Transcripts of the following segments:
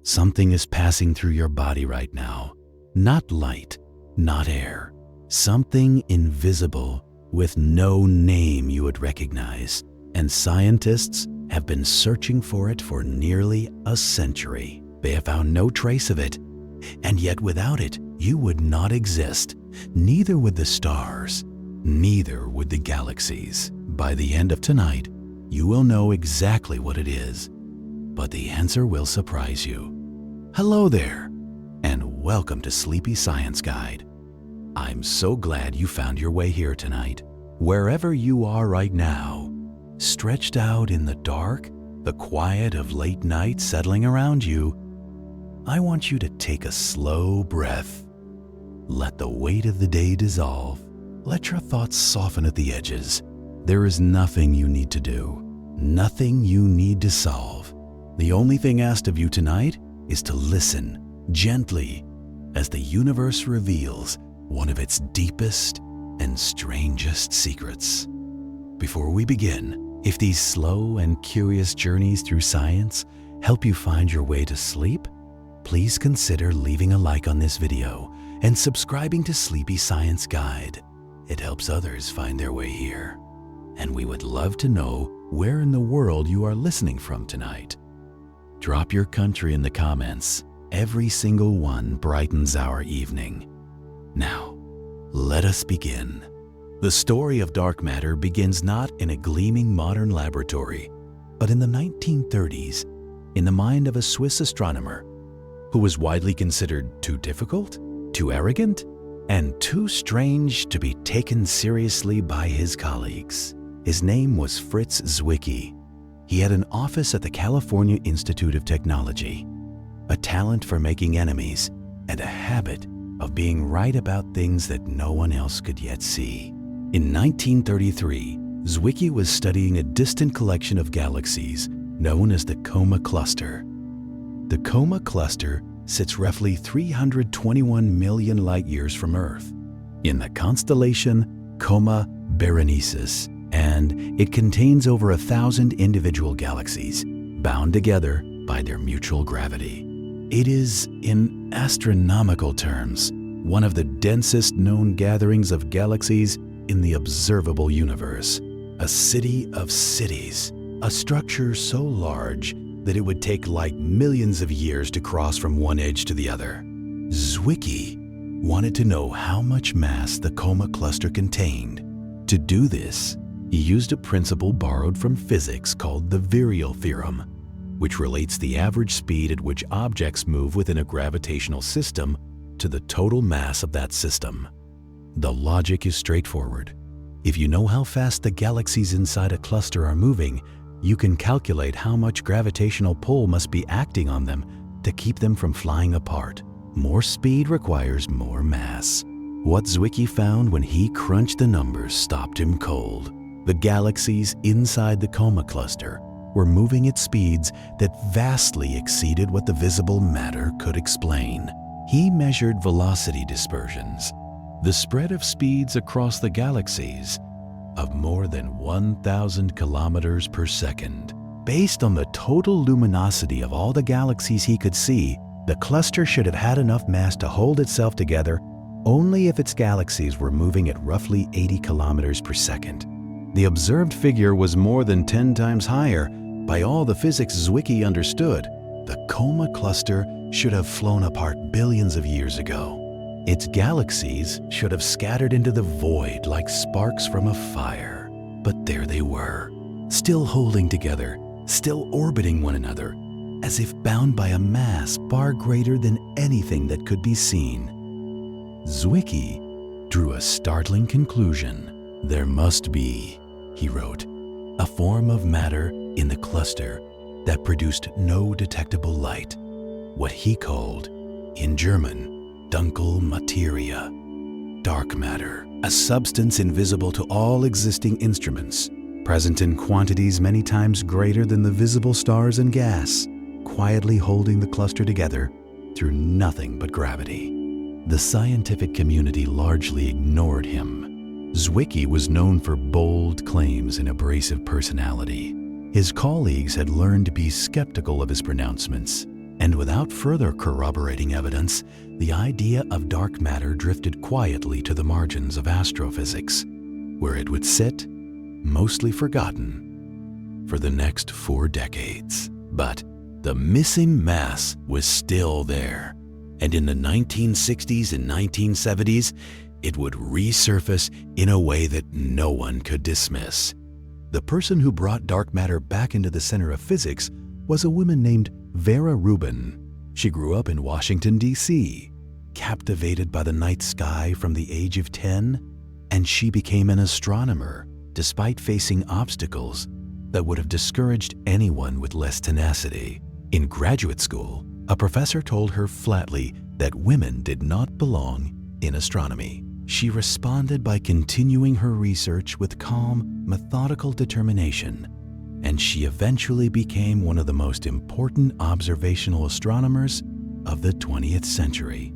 Something is passing through your body right now. Not light, not air. Something invisible with no name you would recognize. And scientists have been searching for it for nearly a century. They have found no trace of it. And yet without it, you would not exist. Neither would the stars. Neither would the galaxies. By the end of tonight, you will know exactly what it is. But the answer will surprise you. Hello there, and welcome to Sleepy Science Guide. I'm so glad you found your way here tonight. Wherever you are right now, stretched out in the dark, the quiet of late night settling around you, I want you to take a slow breath. Let the weight of the day dissolve. Let your thoughts soften at the edges. There is nothing you need to do, nothing you need to solve. The only thing asked of you tonight is to listen gently as the universe reveals one of its deepest and strangest secrets. Before we begin, if these slow and curious journeys through science help you find your way to sleep, please consider leaving a like on this video and subscribing to Sleepy Science Guide. It helps others find their way here. And we would love to know where in the world you are listening from tonight. Drop your country in the comments. Every single one brightens our evening. Now, let us begin. The story of dark matter begins not in a gleaming modern laboratory, but in the 1930s, in the mind of a Swiss astronomer who was widely considered too difficult, too arrogant, and too strange to be taken seriously by his colleagues. His name was Fritz Zwicky. He had an office at the California Institute of Technology, a talent for making enemies, and a habit of being right about things that no one else could yet see. In 1933, Zwicky was studying a distant collection of galaxies known as the Coma cluster. The Coma cluster sits roughly 321 million light-years from Earth in the constellation Coma Berenices, and it contains over 1,000 individual galaxies bound together by their mutual gravity. It is, in astronomical terms, one of the densest known gatherings of galaxies in the observable universe. A city of cities, a structure so large that it would take light millions of years to cross from one edge to the other. Zwicky wanted to know how much mass the Coma cluster contained. To do this, he used a principle borrowed from physics called the virial theorem, which relates the average speed at which objects move within a gravitational system to the total mass of that system. The logic is straightforward. If you know how fast the galaxies inside a cluster are moving, you can calculate how much gravitational pull must be acting on them to keep them from flying apart. More speed requires more mass. What Zwicky found when he crunched the numbers stopped him cold. The galaxies inside the Coma cluster were moving at speeds that vastly exceeded what the visible matter could explain. He measured velocity dispersions, the spread of speeds across the galaxies, of more than 1,000 kilometers per second. Based on the total luminosity of all the galaxies he could see, the cluster should have had enough mass to hold itself together only if its galaxies were moving at roughly 80 kilometers per second. The observed figure was more than 10 times higher. By all the physics Zwicky understood, the Coma cluster should have flown apart billions of years ago. Its galaxies should have scattered into the void like sparks from a fire. But there they were, still holding together, still orbiting one another, as if bound by a mass far greater than anything that could be seen. Zwicky drew a startling conclusion. There must be, he wrote, a form of matter in the cluster that produced no detectable light, what he called, in German, Dunkel Materia, dark matter, a substance invisible to all existing instruments, present in quantities many times greater than the visible stars and gas, quietly holding the cluster together through nothing but gravity. The scientific community largely ignored him. Zwicky was known for bold claims and abrasive personality. His colleagues had learned to be skeptical of his pronouncements, And without further corroborating evidence, the idea of dark matter drifted quietly to the margins of astrophysics, where it would sit, mostly forgotten, for the next 4 decades. But the missing mass was still there, and in the 1960s and 1970s, it would resurface in a way that no one could dismiss. The person who brought dark matter back into the center of physics was a woman named Vera Rubin. She grew up in Washington, D.C., captivated by the night sky from the age of 10, and she became an astronomer despite facing obstacles that would have discouraged anyone with less tenacity. In graduate school, a professor told her flatly that women did not belong in astronomy. She responded by continuing her research with calm, methodical determination, and she eventually became one of the most important observational astronomers of the 20th century.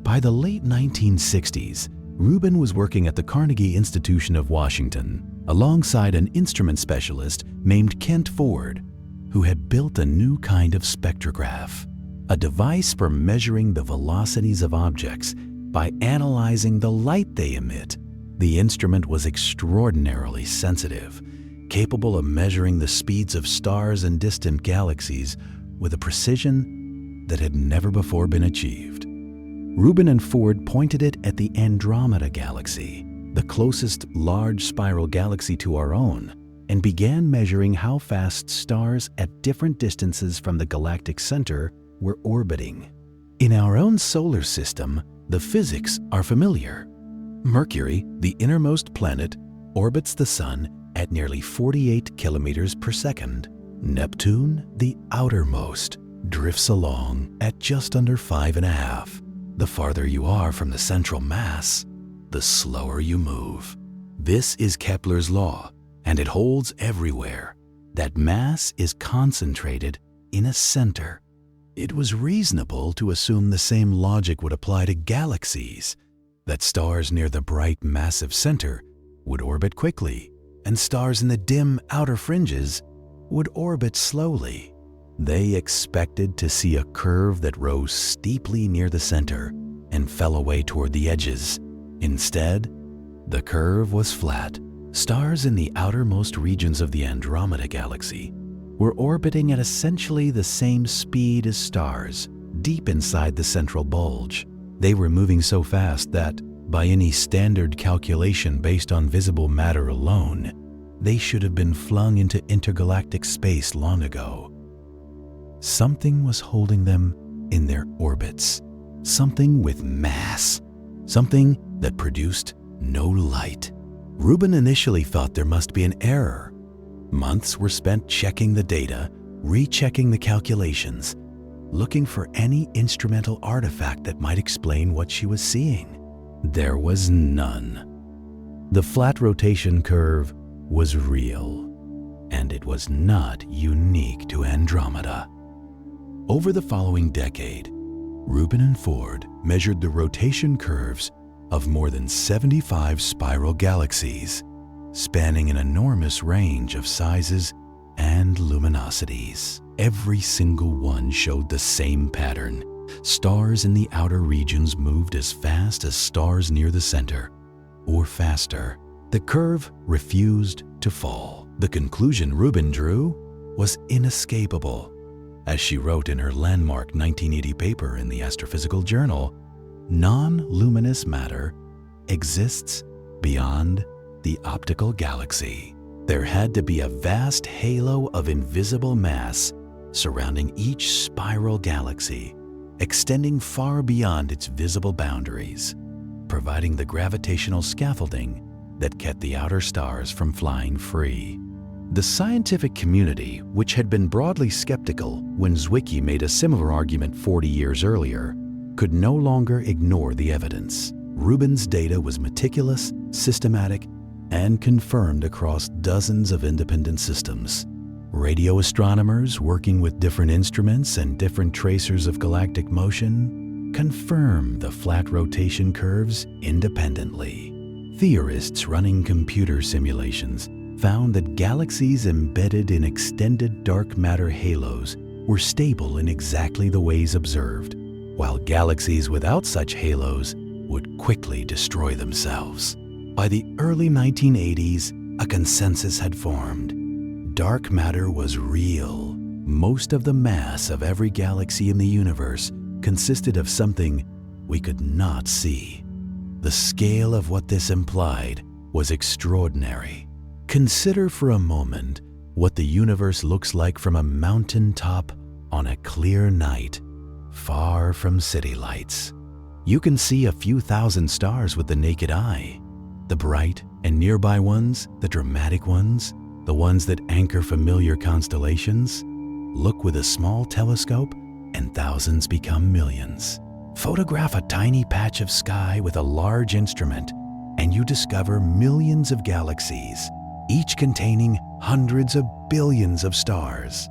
By the late 1960s, Rubin was working at the Carnegie Institution of Washington alongside an instrument specialist named Kent Ford, who had built a new kind of spectrograph, a device for measuring the velocities of objects by analyzing the light they emit. The instrument was extraordinarily sensitive, capable of measuring the speeds of stars and distant galaxies with a precision that had never before been achieved. Rubin and Ford pointed it at the Andromeda Galaxy, the closest large spiral galaxy to our own, and began measuring how fast stars at different distances from the galactic center were orbiting. In our own solar system, the physics are familiar. Mercury, the innermost planet, orbits the Sun at nearly 48 kilometers per second. Neptune, the outermost, drifts along at just under 5.5. The farther you are from the central mass, the slower you move. This is Kepler's law, and it holds everywhere. That mass is concentrated in a center. It was reasonable to assume the same logic would apply to galaxies, that stars near the bright, massive center would orbit quickly, and stars in the dim outer fringes would orbit slowly. They expected to see a curve that rose steeply near the center and fell away toward the edges. Instead, the curve was flat. Stars in the outermost regions of the Andromeda Galaxy were orbiting at essentially the same speed as stars deep inside the central bulge. They were moving so fast that, by any standard calculation based on visible matter alone, they should have been flung into intergalactic space long ago. Something was holding them in their orbits, something with mass, something that produced no light. Rubin initially thought there must be an error. Months were spent checking the data, rechecking the calculations, looking for any instrumental artifact that might explain what she was seeing. There was none. The flat rotation curve was real, and it was not unique to Andromeda. Over the following decade, Rubin and Ford measured the rotation curves of more than 75 spiral galaxies, spanning an enormous range of sizes and luminosities. Every single one showed the same pattern. Stars in the outer regions moved as fast as stars near the center, or faster. The curve refused to fall. The conclusion Rubin drew was inescapable. As she wrote in her landmark 1980 paper in the Astrophysical Journal, non-luminous matter exists beyond the optical galaxy. There had to be a vast halo of invisible mass surrounding each spiral galaxy, extending far beyond its visible boundaries, providing the gravitational scaffolding that kept the outer stars from flying free. The scientific community, which had been broadly skeptical when Zwicky made a similar argument 40 years earlier, could no longer ignore the evidence. Rubin's data was meticulous, systematic, and confirmed across dozens of independent systems. Radio astronomers working with different instruments and different tracers of galactic motion confirm the flat rotation curves independently. Theorists running computer simulations found that galaxies embedded in extended dark matter halos were stable in exactly the ways observed, while galaxies without such halos would quickly destroy themselves. By the early 1980s, a consensus had formed. Dark matter was real. Most of the mass of every galaxy in the universe consisted of something we could not see. The scale of what this implied was extraordinary. Consider for a moment what the universe looks like from a mountaintop on a clear night, far from city lights. You can see a few thousand stars with the naked eye. The bright and nearby ones, the dramatic ones, the ones that anchor familiar constellations. Look with a small telescope and thousands become millions. Photograph a tiny patch of sky with a large instrument and you discover millions of galaxies, each containing hundreds of billions of stars.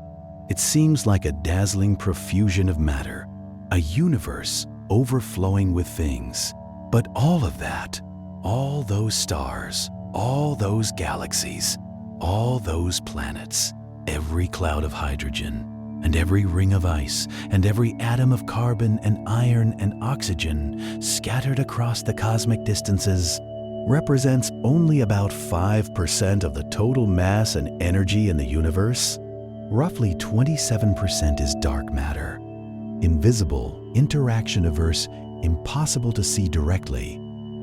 It seems like a dazzling profusion of matter, a universe overflowing with things. But all of that, all those stars, all those galaxies, all those planets, every cloud of hydrogen, and every ring of ice, and every atom of carbon and iron and oxygen scattered across the cosmic distances represents only about 5% of the total mass and energy in the universe. Roughly 27% is dark matter. Invisible, interaction-averse, impossible to see directly,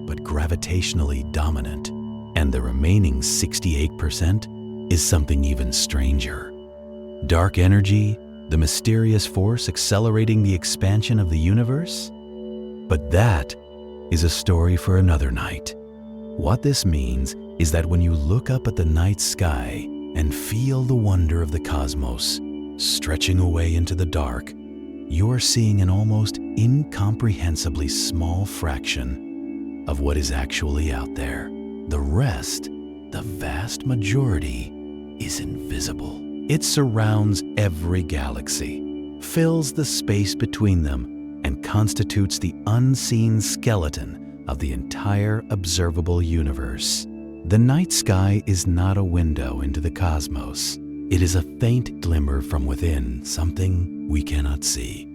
but gravitationally dominant. And the remaining 68% is something even stranger. Dark energy, the mysterious force accelerating the expansion of the universe? But that is a story for another night. What this means is that when you look up at the night sky and feel the wonder of the cosmos stretching away into the dark, you are seeing an almost incomprehensibly small fraction of what is actually out there. The rest, the vast majority, is invisible. It surrounds every galaxy, fills the space between them, and constitutes the unseen skeleton of the entire observable universe. The night sky is not a window into the cosmos. It is a faint glimmer from within, something we cannot see.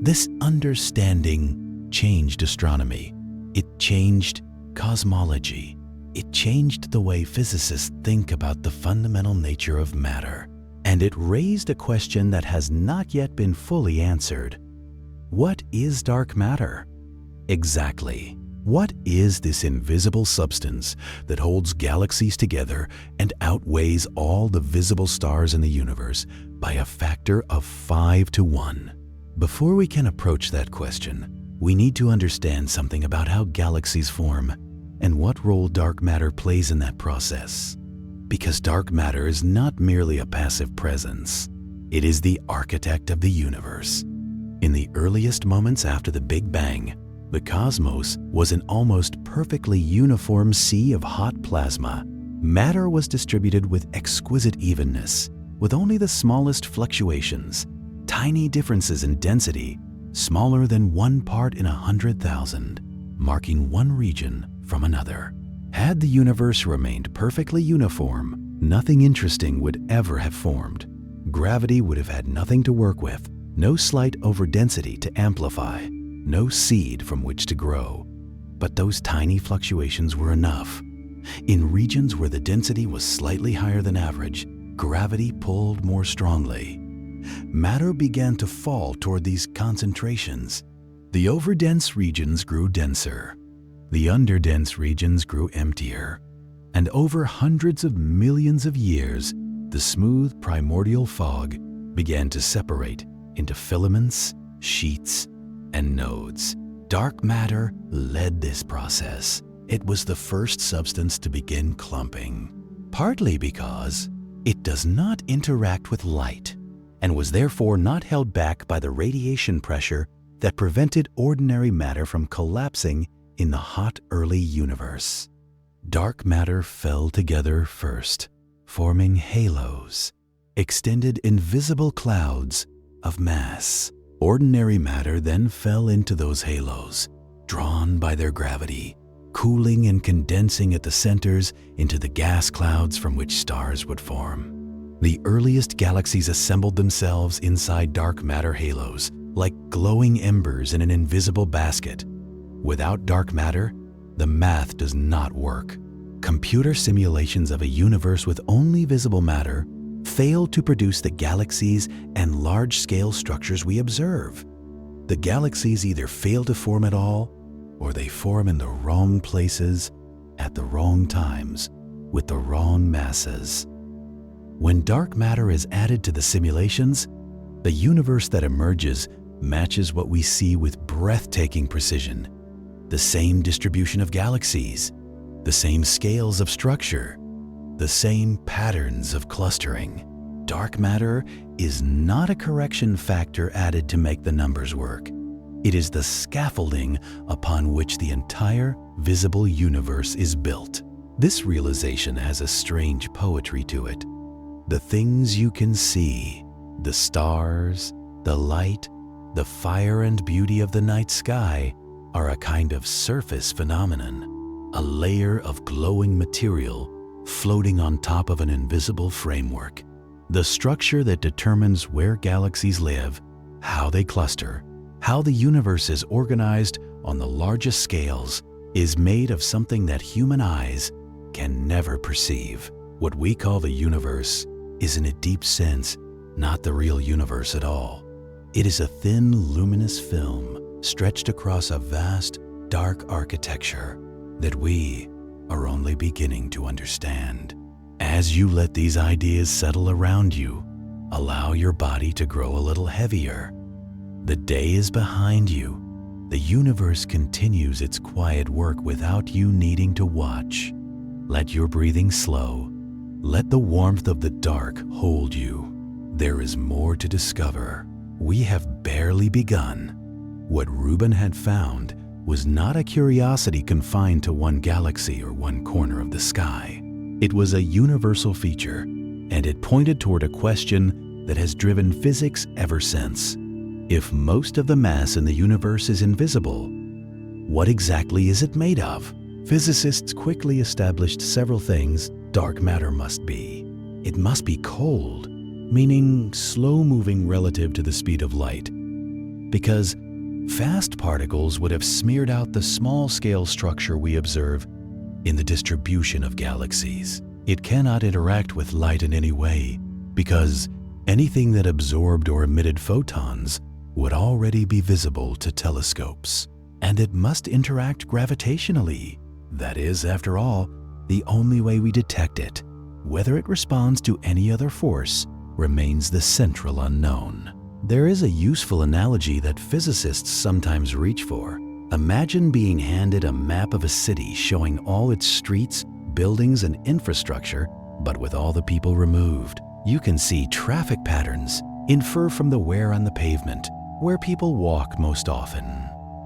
This understanding changed astronomy. It changed cosmology. It changed the way physicists think about the fundamental nature of matter. And it raised a question that has not yet been fully answered. What is dark matter? Exactly. What is this invisible substance that holds galaxies together and outweighs all the visible stars in the universe by a factor of 5 to 1? Before we can approach that question, we need to understand something about how galaxies form and what role dark matter plays in that process. Because dark matter is not merely a passive presence, it is the architect of the universe. In the earliest moments after the Big Bang, the cosmos was an almost perfectly uniform sea of hot plasma. Matter was distributed with exquisite evenness, with only the smallest fluctuations, tiny differences in density, smaller than 1 part in 100,000, marking one region from another. Had the universe remained perfectly uniform, nothing interesting would ever have formed. Gravity would have had nothing to work with, no slight overdensity to amplify, no seed from which to grow. But those tiny fluctuations were enough. In regions where the density was slightly higher than average, gravity pulled more strongly. Matter began to fall toward these concentrations. The overdense regions grew denser. The underdense regions grew emptier. And over hundreds of millions of years, the smooth primordial fog began to separate into filaments, sheets, and nodes. Dark matter led this process. It was the first substance to begin clumping, partly because it does not interact with light and was therefore not held back by the radiation pressure that prevented ordinary matter from collapsing in the hot early universe. Dark matter fell together first, forming halos, extended invisible clouds of mass. Ordinary matter then fell into those halos, drawn by their gravity, cooling and condensing at the centers into the gas clouds from which stars would form. The earliest galaxies assembled themselves inside dark matter halos, like glowing embers in an invisible basket. Without dark matter, the math does not work. Computer simulations of a universe with only visible matter fail to produce the galaxies and large-scale structures we observe. The galaxies either fail to form at all, or they form in the wrong places, at the wrong times, with the wrong masses. When dark matter is added to the simulations, the universe that emerges matches what we see with breathtaking precision. The same distribution of galaxies, the same scales of structure, the same patterns of clustering. Dark matter is not a correction factor added to make the numbers work. It is the scaffolding upon which the entire visible universe is built. This realization has a strange poetry to it. The things you can see, the stars, the light, the fire and beauty of the night sky, are a kind of surface phenomenon, a layer of glowing material floating on top of an invisible framework. The structure that determines where galaxies live, how they cluster, how the universe is organized on the largest scales, is made of something that human eyes can never perceive. What we call the universe is, in a deep sense, not the real universe at all. It is a thin, luminous film stretched across a vast, dark architecture that we are only beginning to understand. As you let these ideas settle around you, allow your body to grow a little heavier. The day is behind you. The universe continues its quiet work without you needing to watch. Let your breathing slow. Let the warmth of the dark hold you. There is more to discover. We have barely begun. What Rubin had found was not a curiosity confined to one galaxy or one corner of the sky. It was a universal feature, and it pointed toward a question that has driven physics ever since. If most of the mass in the universe is invisible, what exactly is it made of? Physicists quickly established several things dark matter must be. It must be cold, meaning slow-moving relative to the speed of light, because fast particles would have smeared out the small-scale structure we observe in the distribution of galaxies. It cannot interact with light in any way, because anything that absorbed or emitted photons would already be visible to telescopes. And it must interact gravitationally. That is, after all, the only way we detect it. Whether it responds to any other force remains the central unknown. There is a useful analogy that physicists sometimes reach for. Imagine being handed a map of a city showing all its streets, buildings, and infrastructure, but with all the people removed. You can see traffic patterns, infer from the wear on the pavement, where people walk most often,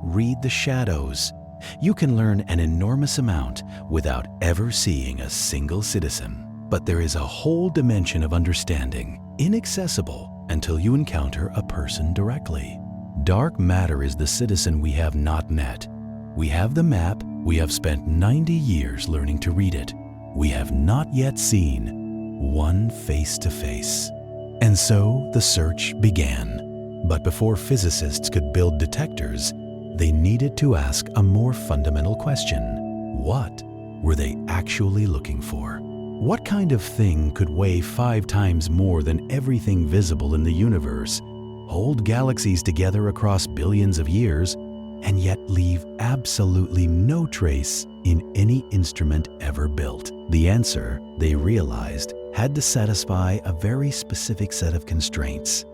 read the shadows. You can learn an enormous amount without ever seeing a single citizen. But there is a whole dimension of understanding, inaccessible until you encounter a person directly. Dark matter is the citizen we have not met. We have the map, we have spent 90 years learning to read it. We have not yet seen one face to face. And so the search began. But before physicists could build detectors, they needed to ask a more fundamental question. What were they actually looking for? What kind of thing could weigh 5 times more than everything visible in the universe, hold galaxies together across billions of years, and yet leave absolutely no trace in any instrument ever built? The answer, they realized, had to satisfy a very specific set of constraints.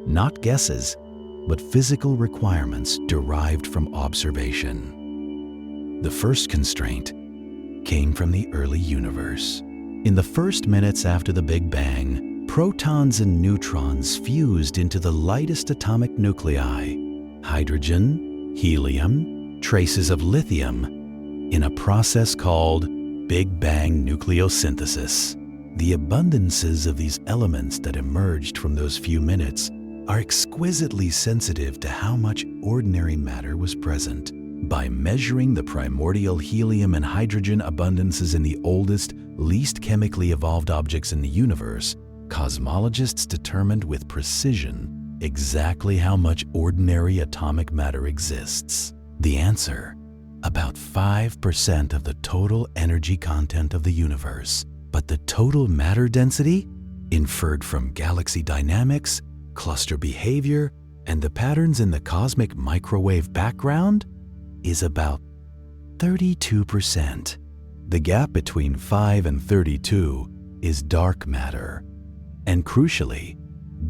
Not guesses, but physical requirements derived from observation. The first constraint came from the early universe. In the first minutes after the Big Bang, protons and neutrons fused into the lightest atomic nuclei, hydrogen, helium, traces of lithium, in a process called Big Bang nucleosynthesis. The abundances of these elements that emerged from those few minutes are exquisitely sensitive to how much ordinary matter was present. By measuring the primordial helium and hydrogen abundances in the oldest, least chemically evolved objects in the universe, cosmologists determined with precision exactly how much ordinary atomic matter exists. The answer: about 5% of the total energy content of the universe. But the total matter density, inferred from galaxy dynamics, cluster behavior, and the patterns in the cosmic microwave background, is about 32%. The gap between 5 and 32 is dark matter. And crucially,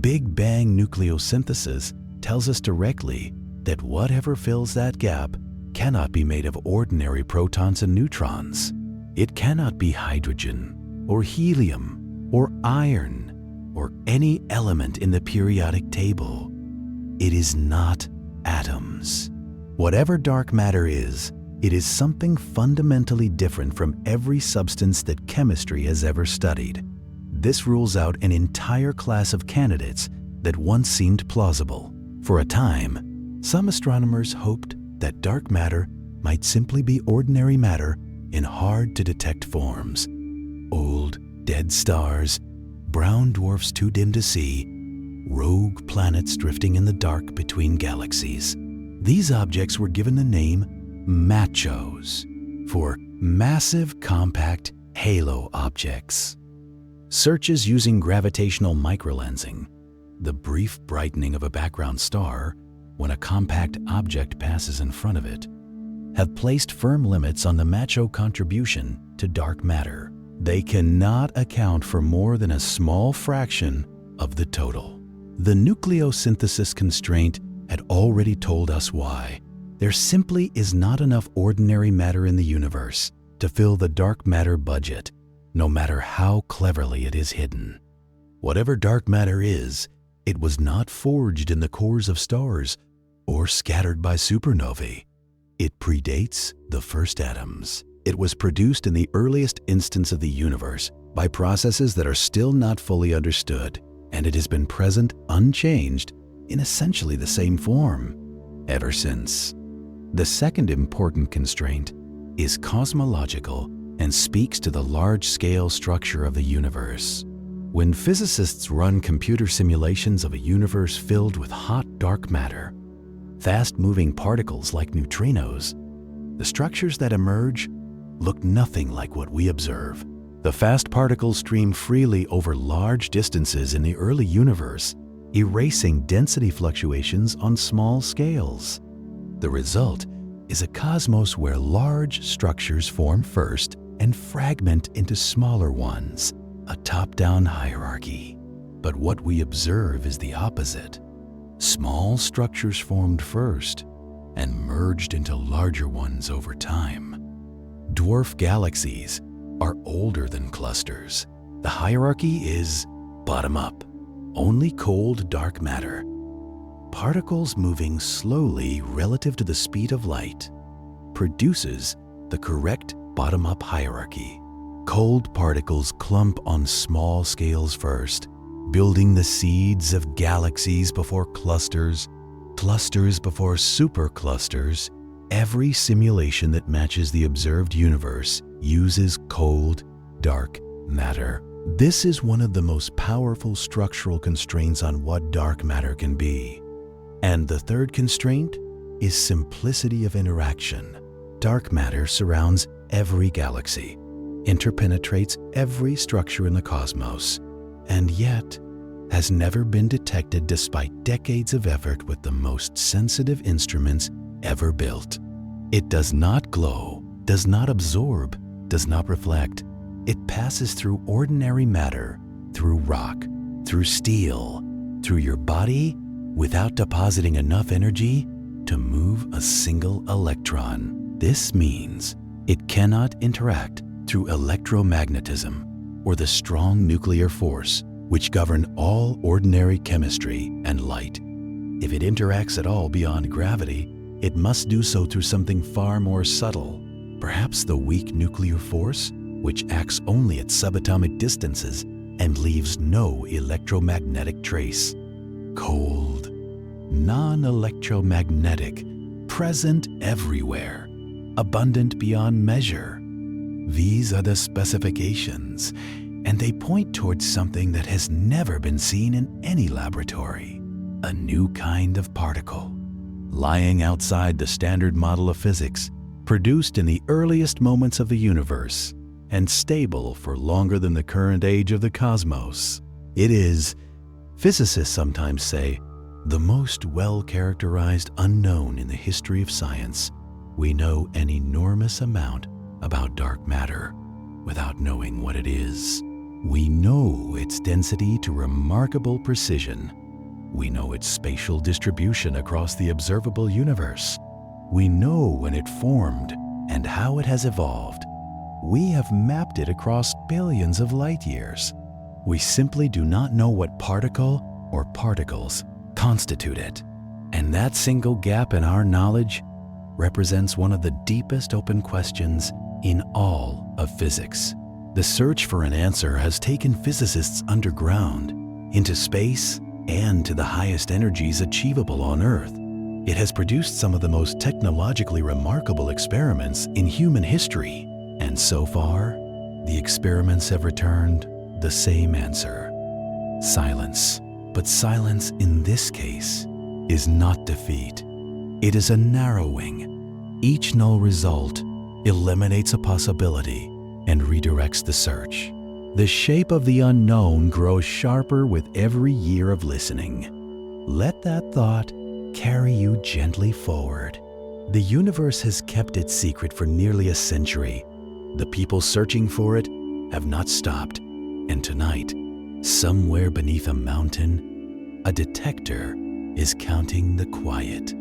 Big Bang nucleosynthesis tells us directly that whatever fills that gap cannot be made of ordinary protons and neutrons. It cannot be hydrogen, or helium, or iron, or any element in the periodic table. It is not atoms. Whatever dark matter is, it is something fundamentally different from every substance that chemistry has ever studied. This rules out an entire class of candidates that once seemed plausible. For a time, some astronomers hoped that dark matter might simply be ordinary matter in hard-to-detect forms. Old, dead stars, brown dwarfs too dim to see, rogue planets drifting in the dark between galaxies. These objects were given the name MACHOs, for Massive Compact Halo Objects. Searches using gravitational microlensing, the brief brightening of a background star when a compact object passes in front of it, have placed firm limits on the MACHO contribution to dark matter. They cannot account for more than a small fraction of the total. The nucleosynthesis constraint had already told us why. There simply is not enough ordinary matter in the universe to fill the dark matter budget, no matter how cleverly it is hidden. Whatever dark matter is, it was not forged in the cores of stars or scattered by supernovae. It predates the first atoms. It was produced in the earliest instance of the universe by processes that are still not fully understood, and it has been present unchanged in essentially the same form ever since. The second important constraint is cosmological and speaks to the large-scale structure of the universe. When physicists run computer simulations of a universe filled with hot dark matter, fast-moving particles like neutrinos, the structures that emerge look nothing like what we observe. The fast particles stream freely over large distances in the early universe, erasing density fluctuations on small scales. The result is a cosmos where large structures form first and fragment into smaller ones, a top-down hierarchy. But what we observe is the opposite. Small structures formed first and merged into larger ones over time. Dwarf galaxies are older than clusters. The hierarchy is bottom-up, only cold dark matter. Particles moving slowly relative to the speed of light produces the correct bottom-up hierarchy. Cold particles clump on small scales first, building the seeds of galaxies before clusters, clusters before superclusters. Every simulation that matches the observed universe uses cold, dark matter. This is one of the most powerful structural constraints on what dark matter can be. And the third constraint is simplicity of interaction. Dark matter surrounds every galaxy, interpenetrates every structure in the cosmos, and yet has never been detected despite decades of effort with the most sensitive instruments ever built. It does not glow, does not absorb, does not reflect. It passes through ordinary matter, through rock, through steel, through your body without depositing enough energy to move a single electron. This means it cannot interact through electromagnetism or the strong nuclear force which govern all ordinary chemistry and light. If it interacts at all beyond gravity, it must do so through something far more subtle, perhaps the weak nuclear force, which acts only at subatomic distances and leaves no electromagnetic trace. Cold, non-electromagnetic, present everywhere, abundant beyond measure. These are the specifications, and they point towards something that has never been seen in any laboratory. A new kind of particle, lying outside the standard model of physics, produced in the earliest moments of the universe, and stable for longer than the current age of the cosmos. It is, physicists sometimes say, the most well-characterized unknown in the history of science. We know an enormous amount about dark matter without knowing what it is. We know its density to remarkable precision. We know its spatial distribution across the observable universe. We know when it formed and how it has evolved. We have mapped it across billions of light years. We simply do not know what particle or particles constitute it. And that single gap in our knowledge represents one of the deepest open questions in all of physics. The search for an answer has taken physicists underground, into space, and to the highest energies achievable on Earth. It has produced some of the most technologically remarkable experiments in human history. And so far, the experiments have returned the same answer: silence. But silence in this case is not defeat. It is a narrowing. Each null result eliminates a possibility and redirects the search. The shape of the unknown grows sharper with every year of listening. Let that thought carry you gently forward. The universe has kept its secret for nearly a century. The people searching for it have not stopped. And tonight, somewhere beneath a mountain, a detector is counting the quiet,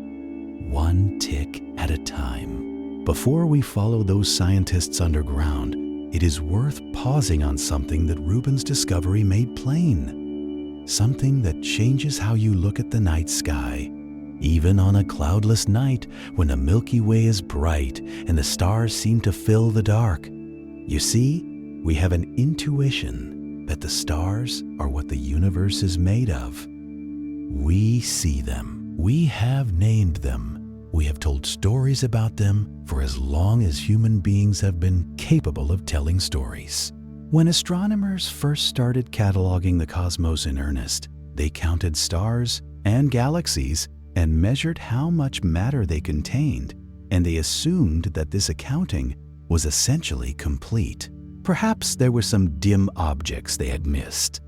one tick at a time. Before we follow those scientists underground, it is worth pausing on something that Rubin's discovery made plain. Something that changes how you look at the night sky. Even on a cloudless night, when the Milky Way is bright and the stars seem to fill the dark. You see, we have an intuition that the stars are what the universe is made of. We see them. We have named them. We have told stories about them for as long as human beings have been capable of telling stories. When astronomers first started cataloging the cosmos in earnest, they counted stars and galaxies and measured how much matter they contained, and they assumed that this accounting was essentially complete. Perhaps there were some dim objects they had missed.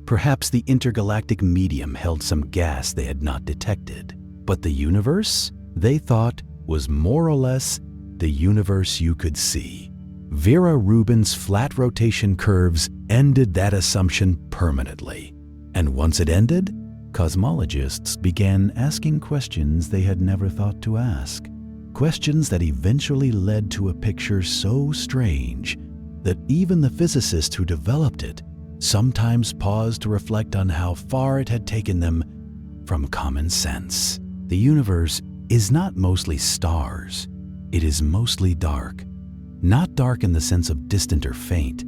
Perhaps the intergalactic medium held some gas they had not detected. But the universe, they thought, was more or less the universe you could see. Vera Rubin's flat rotation curves ended that assumption permanently. And once it ended, cosmologists began asking questions they had never thought to ask. Questions that eventually led to a picture so strange that even the physicists who developed it sometimes paused to reflect on how far it had taken them from common sense. The universe is not mostly stars. It is mostly dark. Not dark in the sense of distant or faint.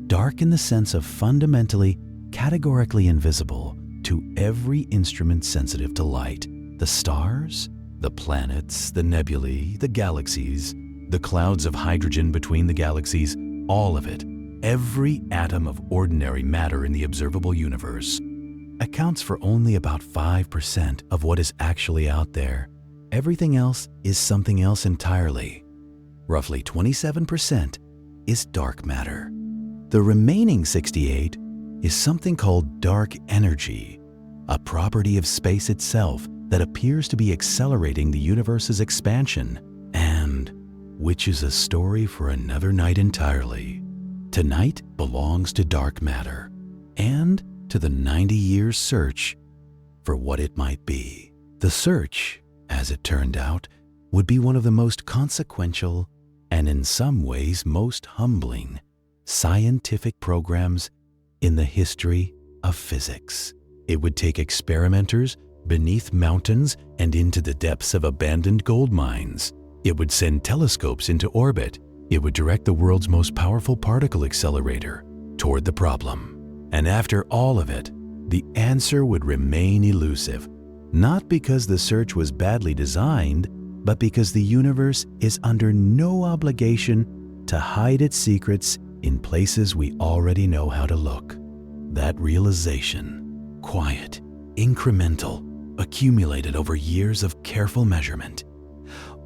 Dark in the sense of fundamentally, categorically invisible to every instrument sensitive to light. The stars, the planets, the nebulae, the galaxies, the clouds of hydrogen between the galaxies, all of it, every atom of ordinary matter in the observable universe, accounts for only about 5% of what is actually out there. Everything else is something else entirely. Roughly 27% is dark matter. The remaining 68 is something called dark energy, a property of space itself that appears to be accelerating the universe's expansion, and which is a story for another night entirely. Tonight belongs to dark matter and to the 90-year search for what it might be. The search, as it turned out, would be one of the most consequential and in some ways most humbling scientific programs in the history of physics. It would take experimenters beneath mountains and into the depths of abandoned gold mines. It would send telescopes into orbit. It would direct the world's most powerful particle accelerator toward the problem. And after all of it, the answer would remain elusive, not because the search was badly designed, but because the universe is under no obligation to hide its secrets in places we already know how to look. That realization, quiet, incremental, accumulated over years of careful measurement,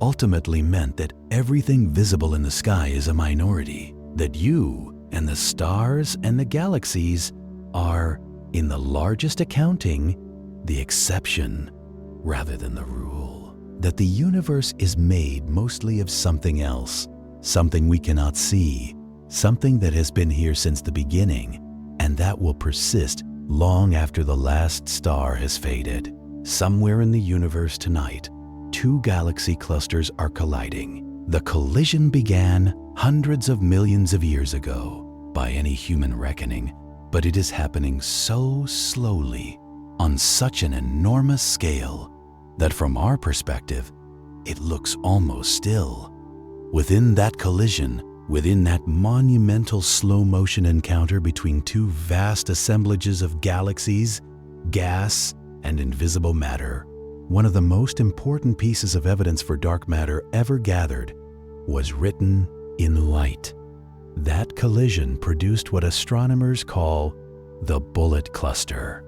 ultimately meant that everything visible in the sky is a minority, that you and the stars and the galaxies are, in the largest accounting, the exception rather than the rule. That the universe is made mostly of something else, something we cannot see, something that has been here since the beginning, and that will persist long after the last star has faded. Somewhere in the universe tonight, two galaxy clusters are colliding. The collision began hundreds of millions of years ago, by any human reckoning, but it is happening so slowly, on such an enormous scale, that from our perspective, it looks almost still. Within that collision, within that monumental slow-motion encounter between two vast assemblages of galaxies, gas, and invisible matter, one of the most important pieces of evidence for dark matter ever gathered was written in light. That collision produced what astronomers call the bullet cluster.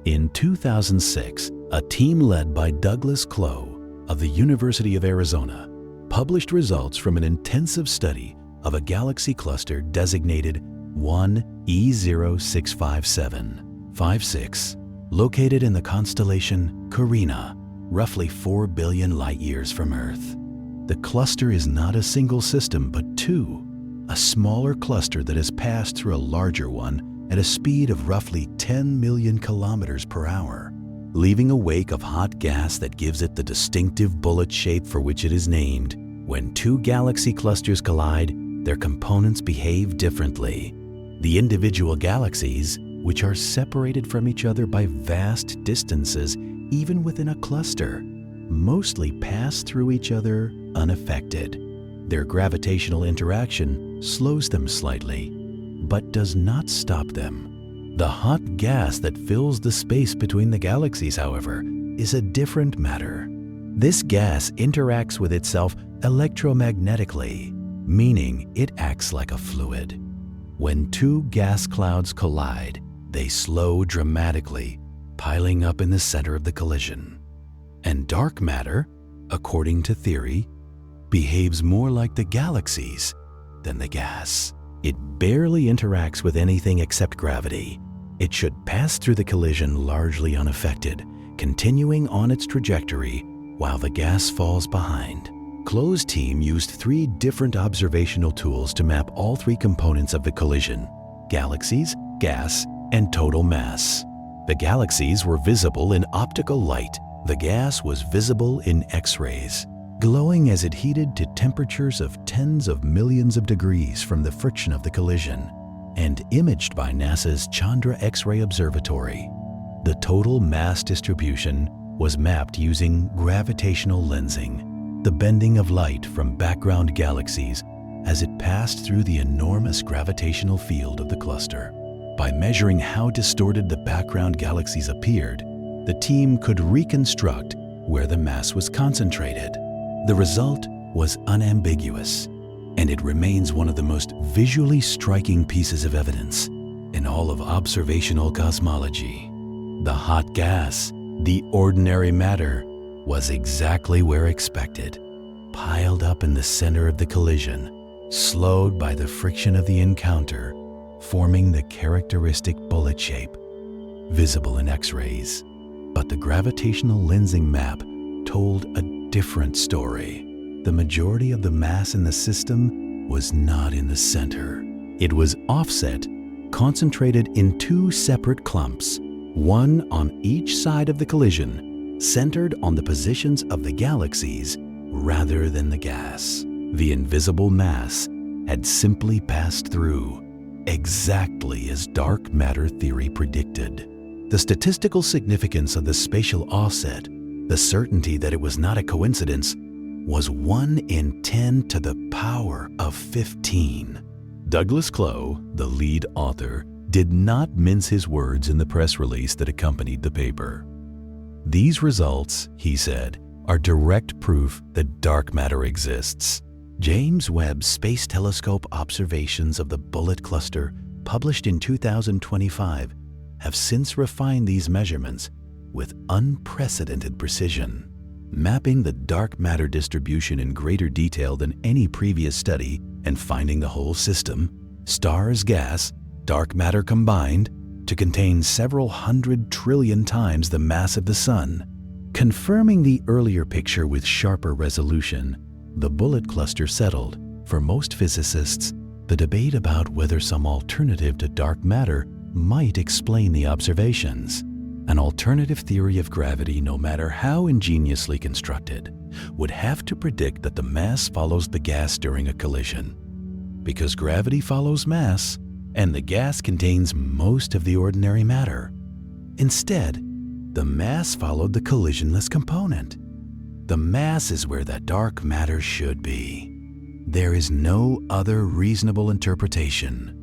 In 2006, a team led by Douglas Clough of the University of Arizona published results from an intensive study of a galaxy cluster designated 1E065756, located in the constellation Carina, roughly 4 billion light-years from Earth. The cluster is not a single system, but two, a smaller cluster that has passed through a larger one at a speed of roughly 10 million kilometers per hour, leaving a wake of hot gas that gives it the distinctive bullet shape for which it is named. When two galaxy clusters collide, their components behave differently. The individual galaxies, which are separated from each other by vast distances even within a cluster, mostly pass through each other unaffected. Their gravitational interaction slows them slightly, but does not stop them. The hot gas that fills the space between the galaxies, however, is a different matter. This gas interacts with itself electromagnetically, meaning it acts like a fluid. When two gas clouds collide, they slow dramatically, piling up in the center of the collision. And dark matter, according to theory, behaves more like the galaxies than the gas. It barely interacts with anything except gravity. It should pass through the collision largely unaffected, continuing on its trajectory while the gas falls behind. Clough's team used 3 different observational tools to map all 3 components of the collision: galaxies, gas, and total mass. The galaxies were visible in optical light. The gas was visible in X-rays, glowing as it heated to temperatures of tens of millions of degrees from the friction of the collision, and imaged by NASA's Chandra X-ray Observatory. The total mass distribution was mapped using gravitational lensing, the bending of light from background galaxies as it passed through the enormous gravitational field of the cluster. By measuring how distorted the background galaxies appeared, the team could reconstruct where the mass was concentrated. The result was unambiguous, and it remains one of the most visually striking pieces of evidence in all of observational cosmology. The hot gas, the ordinary matter, was exactly where expected, piled up in the center of the collision, slowed by the friction of the encounter, forming the characteristic bullet shape, visible in X-rays. But the gravitational lensing map told a different story. The majority of the mass in the system was not in the center. It was offset, concentrated in 2 separate clumps, one on each side of the collision, centered on the positions of the galaxies rather than the gas. The invisible mass had simply passed through, exactly as dark matter theory predicted. The statistical significance of the spatial offset, the certainty that it was not a coincidence, was 1 in 10 to the power of 15. Douglas Clough, the lead author, did not mince his words in the press release that accompanied the paper. These results, he said, are direct proof that dark matter exists. James Webb Space Telescope observations of the bullet cluster, published in 2025, have since refined these measurements with unprecedented precision, mapping the dark matter distribution in greater detail than any previous study and finding the whole system, stars, gas, dark matter combined, to contain several 100 trillion times the mass of the Sun. Confirming the earlier picture with sharper resolution, the bullet cluster settled, for most physicists, the debate about whether some alternative to dark matter might explain the observations. An alternative theory of gravity, no matter how ingeniously constructed, would have to predict that the mass follows the gas during a collision. Because gravity follows mass, and the gas contains most of the ordinary matter. Instead, the mass followed the collisionless component. The mass is where that dark matter should be. There is no other reasonable interpretation.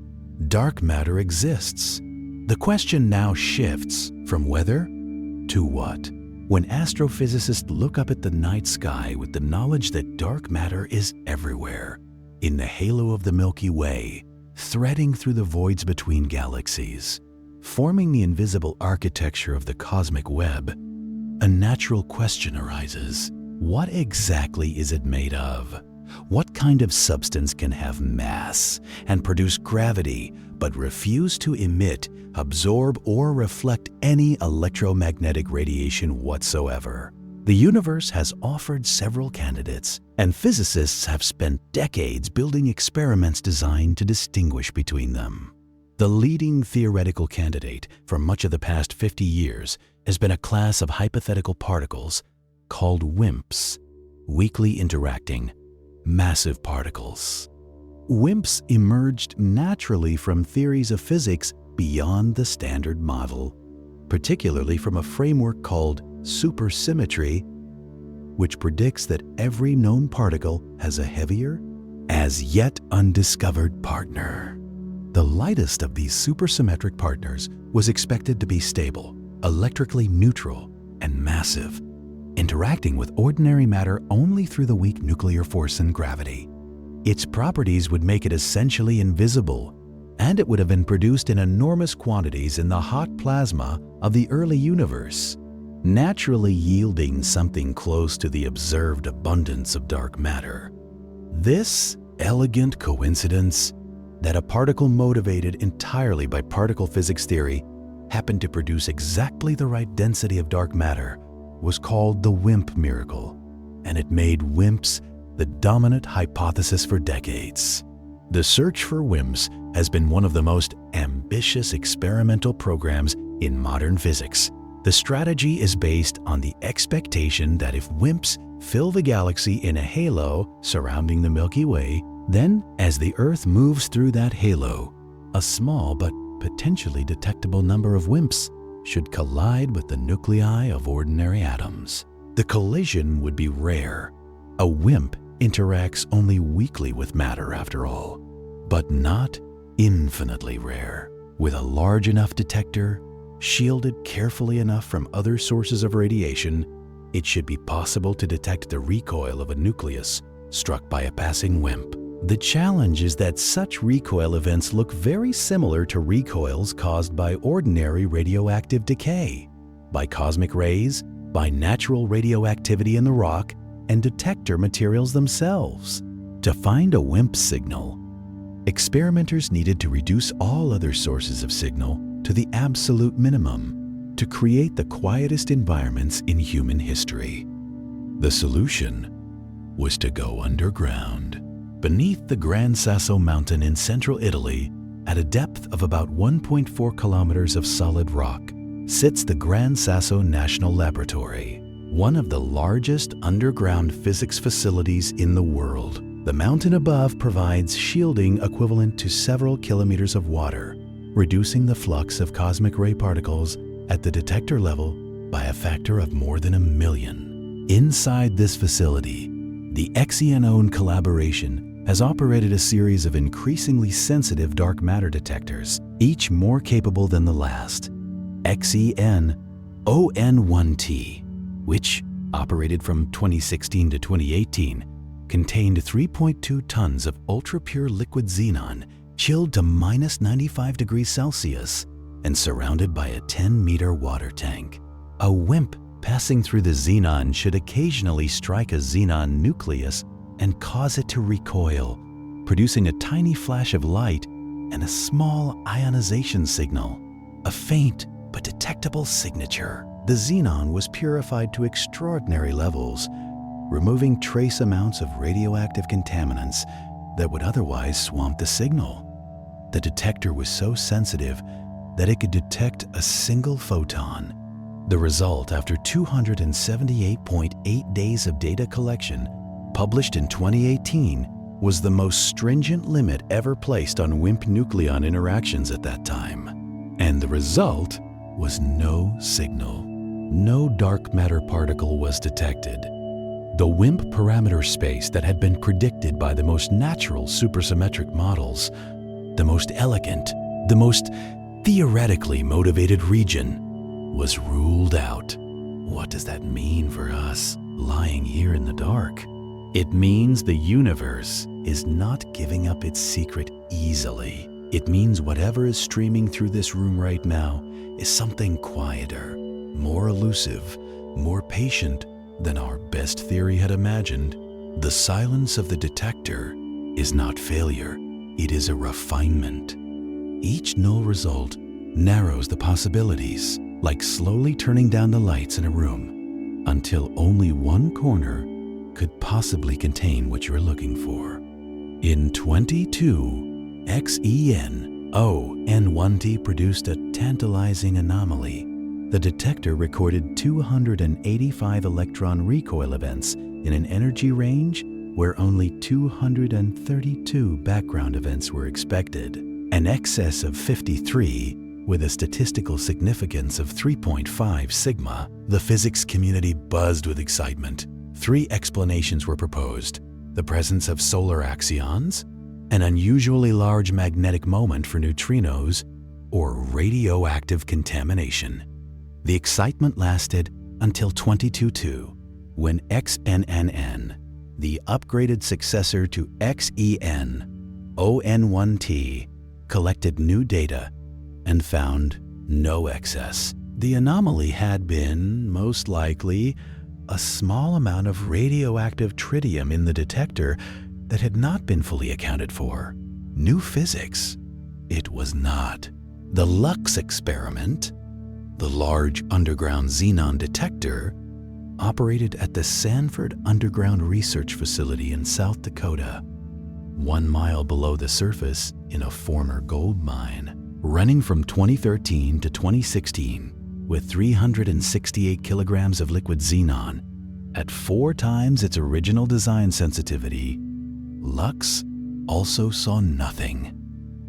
Dark matter exists. The question now shifts from whether to what. When astrophysicists look up at the night sky with the knowledge that dark matter is everywhere, in the halo of the Milky Way, threading through the voids between galaxies, forming the invisible architecture of the cosmic web, a natural question arises. What exactly is it made of? What kind of substance can have mass and produce gravity but refuse to emit, absorb, or reflect any electromagnetic radiation whatsoever? The universe has offered several candidates, and physicists have spent decades building experiments designed to distinguish between them. The leading theoretical candidate for much of the past 50 years has been a class of hypothetical particles called WIMPs, weakly interacting massive particles. WIMPs emerged naturally from theories of physics beyond the standard model, particularly from a framework called supersymmetry, which predicts that every known particle has a heavier, as yet undiscovered partner. The lightest of these supersymmetric partners was expected to be stable, electrically neutral, and massive, interacting with ordinary matter only through the weak nuclear force and gravity. Its properties would make it essentially invisible, and it would have been produced in enormous quantities in the hot plasma of the early universe, naturally yielding something close to the observed abundance of dark matter. This elegant coincidence that a particle motivated entirely by particle physics theory happened to produce exactly the right density of dark matter was called the WIMP miracle, and it made WIMPs the dominant hypothesis for decades. The search for WIMPs has been one of the most ambitious experimental programs in modern physics. The strategy is based on the expectation that if WIMPs fill the galaxy in a halo surrounding the Milky Way, then as the Earth moves through that halo, a small but potentially detectable number of WIMPs should collide with the nuclei of ordinary atoms. The collision would be rare. A WIMP interacts only weakly with matter after all, but not infinitely rare. With a large enough detector, shielded carefully enough from other sources of radiation, it should be possible to detect the recoil of a nucleus struck by a passing WIMP. The challenge is that such recoil events look very similar to recoils caused by ordinary radioactive decay, by cosmic rays, by natural radioactivity in the rock, and detector materials themselves. To find a WIMP signal, experimenters needed to reduce all other sources of signal to the absolute minimum to create the quietest environments in human history. The solution was to go underground. Beneath the Gran Sasso mountain in central Italy, at a depth of about 1.4 kilometers of solid rock, sits the Gran Sasso National Laboratory, one of the largest underground physics facilities in the world. The mountain above provides shielding equivalent to several kilometers of water, reducing the flux of cosmic ray particles at the detector level by a factor of more than 1 million. Inside this facility, the XENON collaboration has operated a series of increasingly sensitive dark matter detectors, each more capable than the last. XENON-1T, which operated from 2016 to 2018, contained 3.2 tons of ultra-pure liquid xenon chilled to minus 95 degrees Celsius and surrounded by a 10-meter water tank. A WIMP passing through the xenon should occasionally strike a xenon nucleus and cause it to recoil, producing a tiny flash of light and a small ionization signal, a faint but detectable signature. The xenon was purified to extraordinary levels, removing trace amounts of radioactive contaminants that would otherwise swamp the signal. The detector was so sensitive that it could detect a single photon. The result, after 278.8 days of data collection, published in 2018, was the most stringent limit ever placed on WIMP nucleon interactions at that time. And the result was no signal. No dark matter particle was detected. The WIMP parameter space that had been predicted by the most natural supersymmetric models, the most elegant, the most theoretically motivated region, was ruled out. What does that mean for us, lying here in the dark? It means the universe is not giving up its secret easily. It means whatever is streaming through this room right now is something quieter, more elusive, more patient than our best theory had imagined. The silence of the detector is not failure, it is a refinement. Each null result narrows the possibilities, like slowly turning down the lights in a room until only one corner could possibly contain what you're looking for. In 22, XENON1T produced a tantalizing anomaly. The detector recorded 285 electron recoil events in an energy range where only 232 background events were expected, an excess of 53 with a statistical significance of 3.5 sigma. The physics community buzzed with excitement. 3 explanations were proposed: the presence of solar axions, an unusually large magnetic moment for neutrinos, or radioactive contamination. The excitement lasted until 2022, when XENON, the upgraded successor to XENON1T, collected new data and found no excess. The anomaly had been, most likely, a small amount of radioactive tritium in the detector that had not been fully accounted for. New physics? It was not. The LUX experiment, the large underground xenon detector, operated at the Sanford Underground Research Facility in South Dakota, 1 mile below the surface in a former gold mine. Running from 2013 to 2016 with 368 kilograms of liquid xenon at 4 times its original design sensitivity, LUX also saw nothing.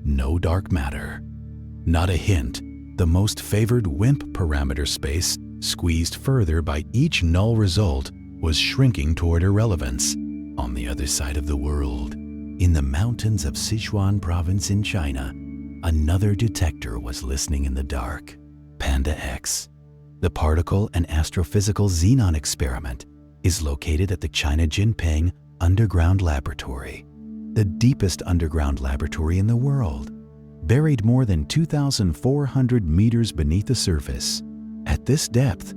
No dark matter. Not a hint. The most favored WIMP parameter space, squeezed further by each null result, was shrinking toward irrelevance. On the other side of the world, in the mountains of Sichuan province in China, another detector was listening in the dark. PandaX, the particle and astrophysical xenon experiment, is located at the China Jinping Underground Laboratory, the deepest underground laboratory in the world, buried more than 2,400 meters beneath the surface. At this depth,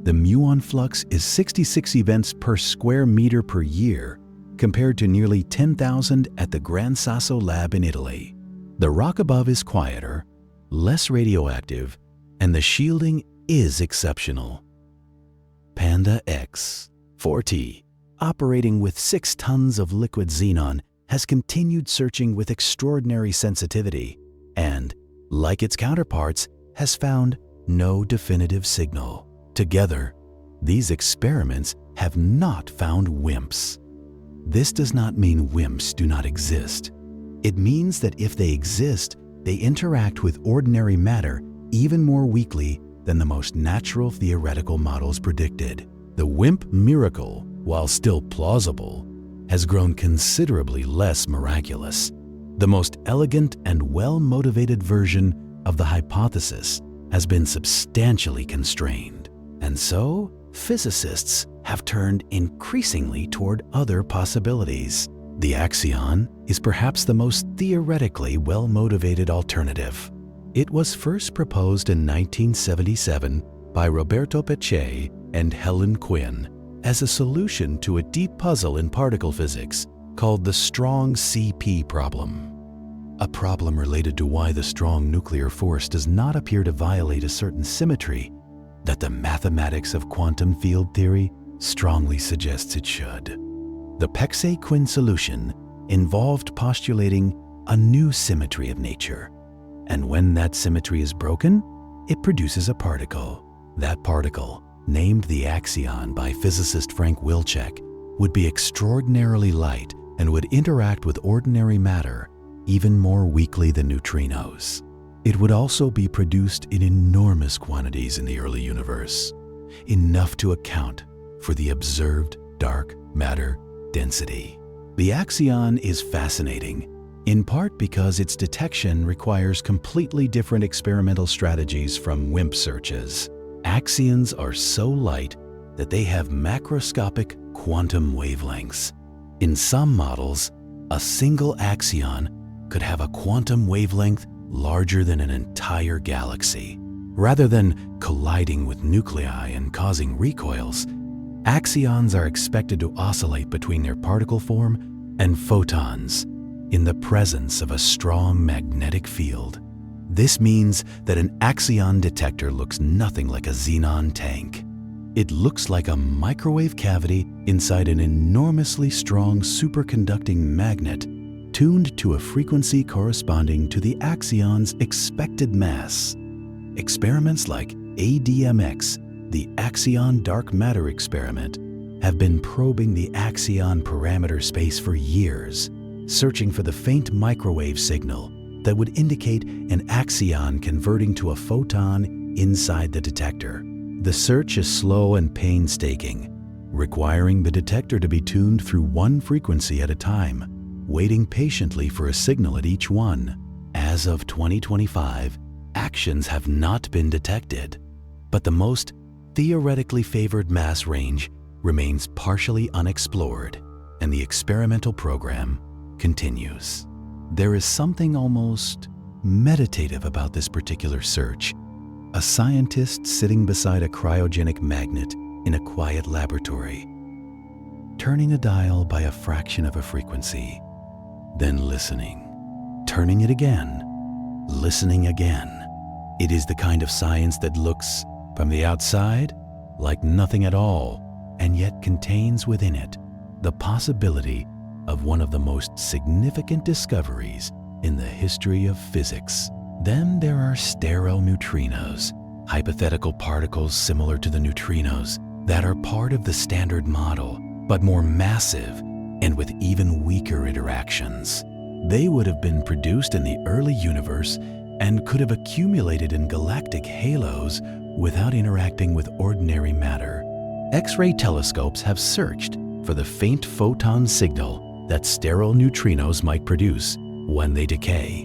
the muon flux is 66 events per square meter per year, compared to nearly 10,000 at the Gran Sasso lab in Italy. The rock above is quieter, less radioactive, and the shielding is exceptional. PandaX 4T, operating with 6 tons of liquid xenon, has continued searching with extraordinary sensitivity and, like its counterparts, has found no definitive signal. Together, these experiments have not found WIMPs. This does not mean WIMPs do not exist. It means that if they exist, they interact with ordinary matter even more weakly than the most natural theoretical models predicted. The WIMP miracle, while still plausible, has grown considerably less miraculous. The most elegant and well-motivated version of the hypothesis has been substantially constrained. And so, physicists have turned increasingly toward other possibilities. The axion is perhaps the most theoretically well-motivated alternative. It was first proposed in 1977 by Roberto Peccei and Helen Quinn as a solution to a deep puzzle in particle physics called the strong CP problem. A problem related to why the strong nuclear force does not appear to violate a certain symmetry that the mathematics of quantum field theory strongly suggests it should. The Peccei-Quinn solution involved postulating a new symmetry of nature, and when that symmetry is broken, it produces a particle. That particle, named the axion by physicist Frank Wilczek, would be extraordinarily light and would interact with ordinary matter even more weakly than neutrinos. It would also be produced in enormous quantities in the early universe, enough to account for the observed dark matter density. The axion is fascinating, in part because its detection requires completely different experimental strategies from WIMP searches. Axions are so light that they have macroscopic quantum wavelengths. In some models, a single axion could have a quantum wavelength larger than an entire galaxy. Rather than colliding with nuclei and causing recoils, axions are expected to oscillate between their particle form and photons in the presence of a strong magnetic field. This means that an axion detector looks nothing like a xenon tank. It looks like a microwave cavity inside an enormously strong superconducting magnet tuned to a frequency corresponding to the axion's expected mass. Experiments like ADMX, the Axion Dark Matter Experiment, have been probing the axion parameter space for years, searching for the faint microwave signal that would indicate an axion converting to a photon inside the detector. The search is slow and painstaking, requiring the detector to be tuned through one frequency at a time, waiting patiently for a signal at each one. As of 2025, actions have not been detected, but the most theoretically favored mass range remains partially unexplored, and the experimental program continues. There is something almost meditative about this particular search. A scientist sitting beside a cryogenic magnet in a quiet laboratory, turning a dial by a fraction of a frequency, then listening, turning it again, listening again. It is the kind of science that looks, from the outside, like nothing at all, and yet contains within it the possibility of one of the most significant discoveries in the history of physics. Then there are sterile neutrinos, hypothetical particles similar to the neutrinos that are part of the standard model, but more massive and with even weaker interactions. They would have been produced in the early universe and could have accumulated in galactic halos without interacting with ordinary matter. X-ray telescopes have searched for the faint photon signal that sterile neutrinos might produce when they decay.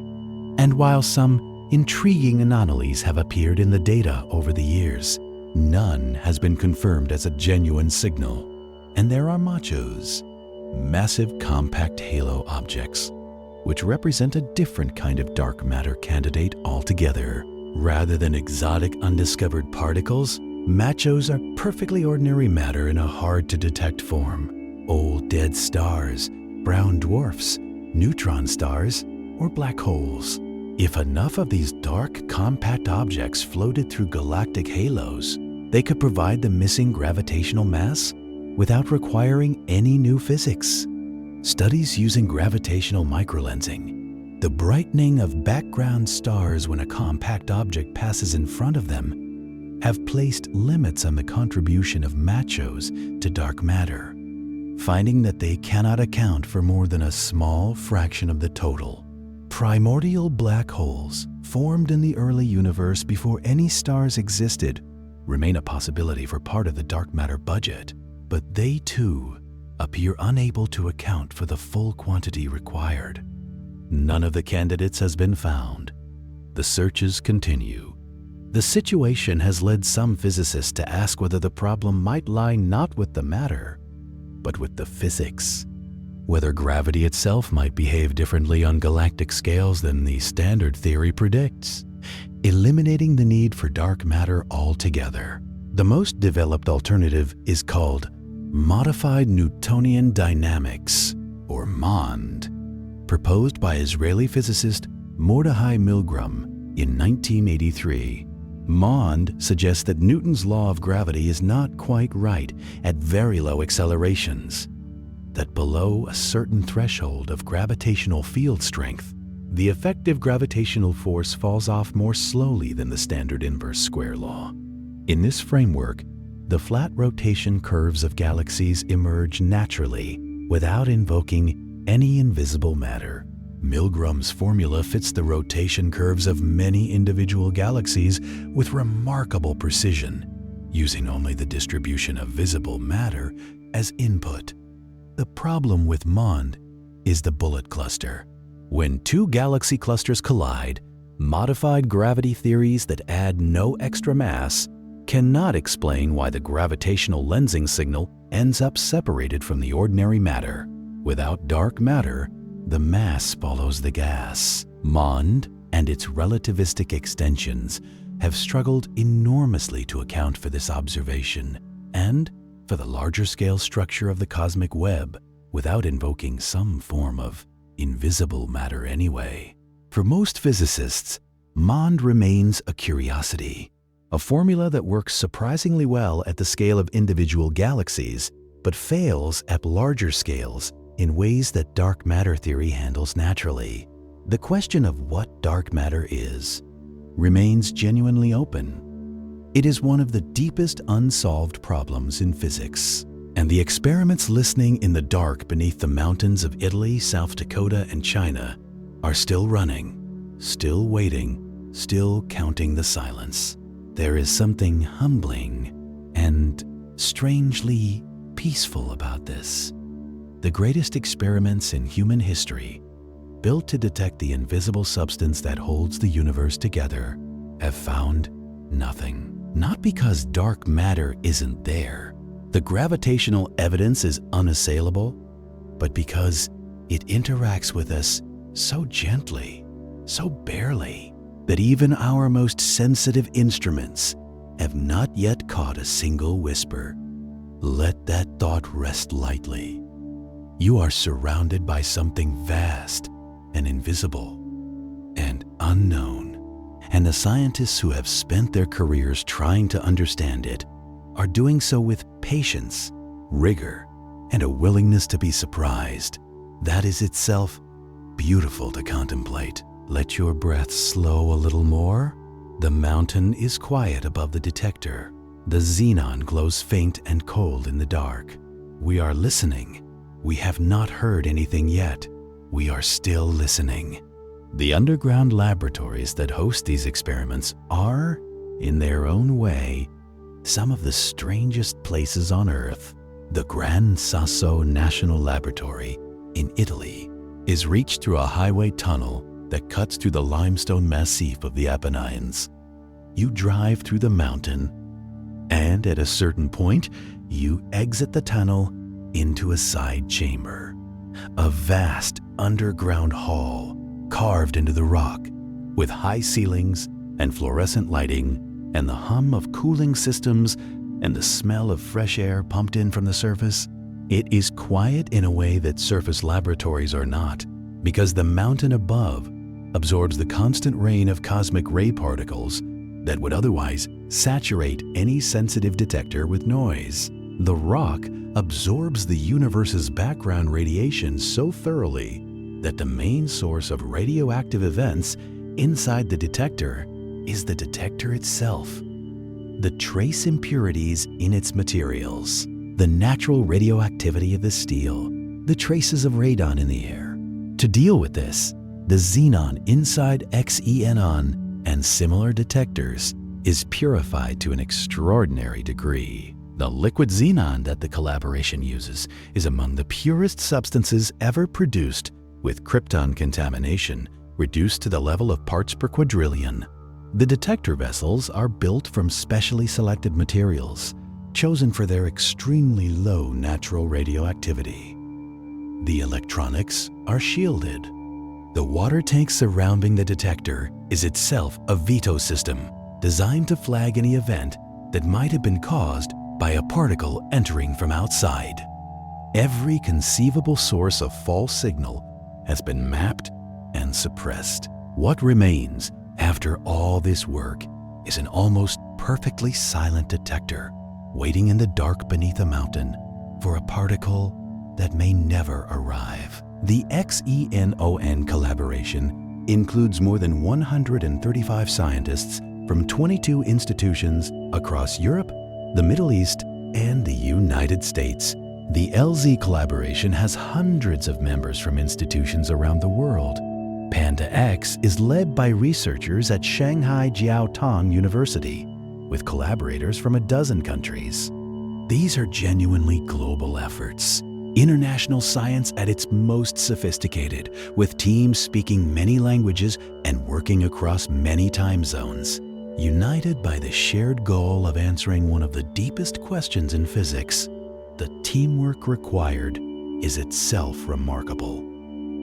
And while some intriguing anomalies have appeared in the data over the years, none has been confirmed as a genuine signal. And there are MACHOs, massive compact halo objects, which represent a different kind of dark matter candidate altogether. Rather than exotic undiscovered particles, MACHOs are perfectly ordinary matter in a hard-to-detect form. Old dead stars, brown dwarfs, neutron stars, or black holes. If enough of these dark, compact objects floated through galactic halos, they could provide the missing gravitational mass without requiring any new physics. Studies using gravitational microlensing, the brightening of background stars when a compact object passes in front of them, have placed limits on the contribution of MACHOs to dark matter, finding that they cannot account for more than a small fraction of the total. Primordial black holes, formed in the early universe before any stars existed, remain a possibility for part of the dark matter budget, but they too appear unable to account for the full quantity required. None of the candidates has been found. The searches continue, The situation has led some physicists to ask whether the problem might lie not with the matter, but with the physics. Whether gravity itself might behave differently on galactic scales than the standard theory predicts, eliminating the need for dark matter altogether. The most developed alternative is called Modified Newtonian Dynamics, or MOND, proposed by Israeli physicist Mordechai Milgram in 1983. MOND suggests that Newton's law of gravity is not quite right at very low accelerations, that below a certain threshold of gravitational field strength, the effective gravitational force falls off more slowly than the standard inverse square law. In this framework, the flat rotation curves of galaxies emerge naturally without invoking any invisible matter. Milgram's formula fits the rotation curves of many individual galaxies with remarkable precision, using only the distribution of visible matter as input. The problem with MOND is the bullet cluster. When two galaxy clusters collide, modified gravity theories that add no extra mass cannot explain why the gravitational lensing signal ends up separated from the ordinary matter. Without dark matter, the mass follows the gas. MOND and its relativistic extensions have struggled enormously to account for this observation and for the larger scale structure of the cosmic web without invoking some form of invisible matter anyway. For most physicists, MOND remains a curiosity, a formula that works surprisingly well at the scale of individual galaxies, but fails at larger scales in ways that dark matter theory handles naturally. The question of what dark matter is remains genuinely open. It is one of the deepest unsolved problems in physics, and the experiments listening in the dark beneath the mountains of Italy, South Dakota, and China are still running, still waiting, still counting the silence. There is something humbling and strangely peaceful about this. The greatest experiments in human history, built to detect the invisible substance that holds the universe together, have found nothing. Not because dark matter isn't there, the gravitational evidence is unassailable, but because it interacts with us so gently, so barely, that even our most sensitive instruments have not yet caught a single whisper. Let that thought rest lightly. You are surrounded by something vast and invisible and unknown, and the scientists who have spent their careers trying to understand it are doing so with patience, rigor, and a willingness to be surprised. That is itself beautiful to contemplate. Let your breath slow a little more. The mountain is quiet above the detector. The xenon glows faint and cold in the dark. We are listening. We have not heard anything yet. We are still listening. The underground laboratories that host these experiments are, in their own way, some of the strangest places on Earth. The Gran Sasso National Laboratory in Italy is reached through a highway tunnel that cuts through the limestone massif of the Apennines. You drive through the mountain, and at a certain point, you exit the tunnel into a side chamber, a vast underground hall carved into the rock with high ceilings and fluorescent lighting and the hum of cooling systems and the smell of fresh air pumped in from the surface. It is quiet in a way that surface laboratories are not, because the mountain above absorbs the constant rain of cosmic ray particles that would otherwise saturate any sensitive detector with noise. The rock absorbs the universe's background radiation so thoroughly that the main source of radioactive events inside the detector is the detector itself. The trace impurities in its materials, the natural radioactivity of the steel, the traces of radon in the air. To deal with this, the xenon inside XENON and similar detectors is purified to an extraordinary degree. The liquid xenon that the collaboration uses is among the purest substances ever produced, with krypton contamination reduced to the level of parts per quadrillion. The detector vessels are built from specially selected materials, chosen for their extremely low natural radioactivity. The electronics are shielded. The water tank surrounding the detector is itself a veto system designed to flag any event that might have been caused by a particle entering from outside. Every conceivable source of false signal has been mapped and suppressed. What remains after all this work is an almost perfectly silent detector waiting in the dark beneath a mountain for a particle that may never arrive. The XENON collaboration includes more than 135 scientists from 22 institutions across Europe, the Middle East, and the United States. The LZ collaboration has hundreds of members from institutions around the world. PandaX is led by researchers at Shanghai Jiaotong University, with collaborators from a dozen countries. These are genuinely global efforts, international science at its most sophisticated, with teams speaking many languages and working across many time zones, united by the shared goal of answering one of the deepest questions in physics. The teamwork required is itself remarkable.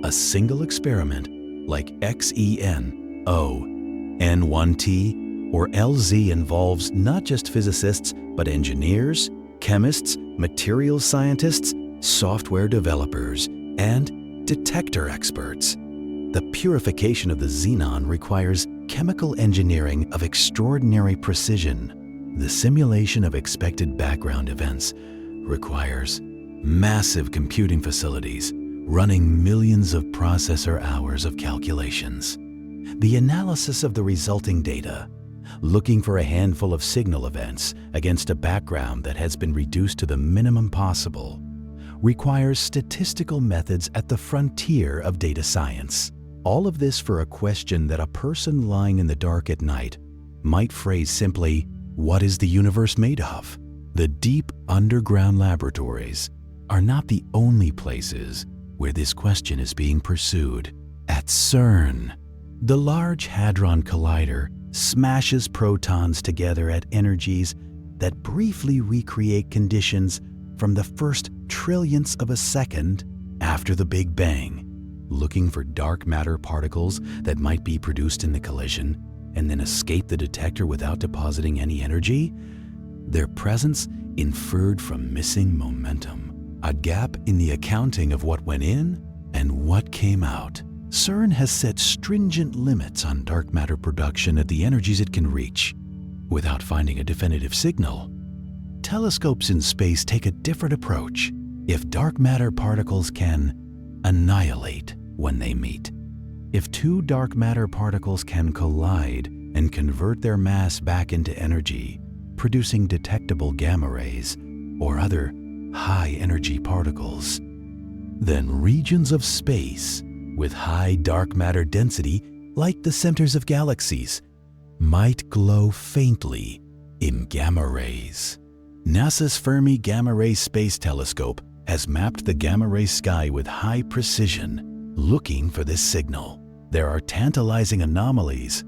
A single experiment like XENON1T or LZ involves not just physicists, but engineers, chemists, materials scientists, software developers, and detector experts. The purification of the xenon requires chemical engineering of extraordinary precision. The simulation of expected background events requires massive computing facilities running millions of processor hours of calculations. The analysis of the resulting data, looking for a handful of signal events against a background that has been reduced to the minimum possible, requires statistical methods at the frontier of data science. All of this for a question that a person lying in the dark at night might phrase simply, "What is the universe made of?" The deep underground laboratories are not the only places where this question is being pursued. At CERN, the Large Hadron Collider smashes protons together at energies that briefly recreate conditions from the first trillionths of a second after the Big Bang, looking for dark matter particles that might be produced in the collision and then escape the detector without depositing any energy. Their presence inferred from missing momentum, a gap in the accounting of what went in and what came out. CERN has set stringent limits on dark matter production at the energies it can reach, without finding a definitive signal. Telescopes in space take a different approach. If dark matter particles can annihilate when they meet, if two dark matter particles can collide and convert their mass back into energy, producing detectable gamma rays or other high-energy particles, then regions of space with high dark matter density, like the centers of galaxies, might glow faintly in gamma rays. NASA's Fermi Gamma Ray Space Telescope has mapped the gamma ray sky with high precision, looking for this signal. There are tantalizing anomalies,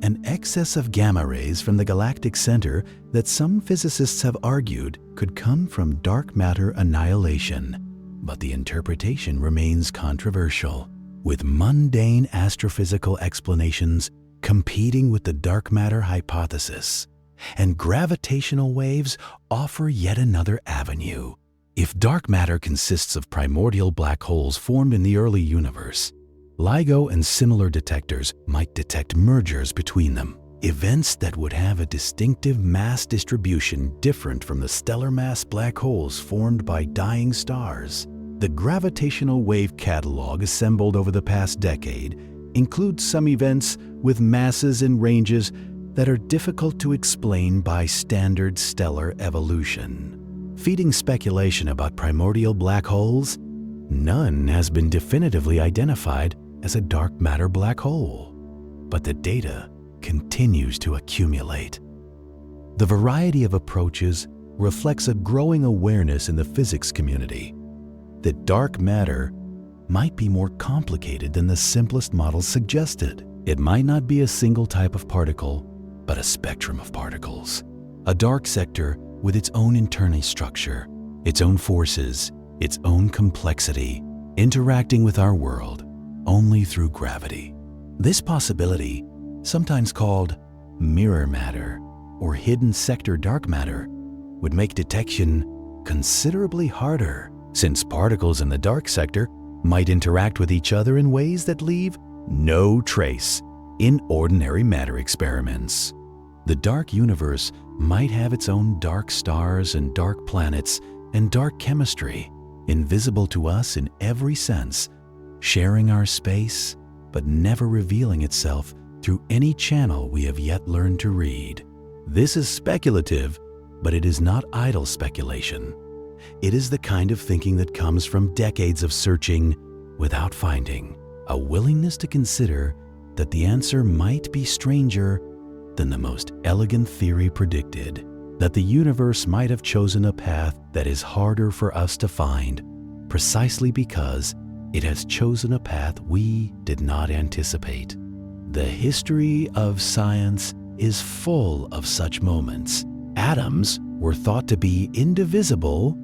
an excess of gamma rays from the galactic center that some physicists have argued could come from dark matter annihilation. But the interpretation remains controversial, with mundane astrophysical explanations competing with the dark matter hypothesis. And gravitational waves offer yet another avenue. If dark matter consists of primordial black holes formed in the early universe, LIGO and similar detectors might detect mergers between them, events that would have a distinctive mass distribution different from the stellar mass black holes formed by dying stars. The gravitational wave catalog assembled over the past decade includes some events with masses and ranges that are difficult to explain by standard stellar evolution. Feeding speculation about primordial black holes, none has been definitively identified as a dark matter black hole, but the data continues to accumulate. The variety of approaches reflects a growing awareness in the physics community that dark matter might be more complicated than the simplest models suggested. It might not be a single type of particle, but a spectrum of particles. A dark sector with its own internal structure, its own forces, its own complexity, interacting with our world only through gravity. This possibility, sometimes called mirror matter or hidden sector dark matter, would make detection considerably harder, since particles in the dark sector might interact with each other in ways that leave no trace in ordinary matter experiments. The dark universe might have its own dark stars and dark planets and dark chemistry, invisible to us in every sense, sharing our space but never revealing itself through any channel we have yet learned to read. This is speculative, but it is not idle speculation. It is the kind of thinking that comes from decades of searching without finding, a willingness to consider that the answer might be stranger than the most elegant theory predicted, that the universe might have chosen a path that is harder for us to find, precisely because it has chosen a path we did not anticipate. The history of science is full of such moments. Atoms were thought to be indivisible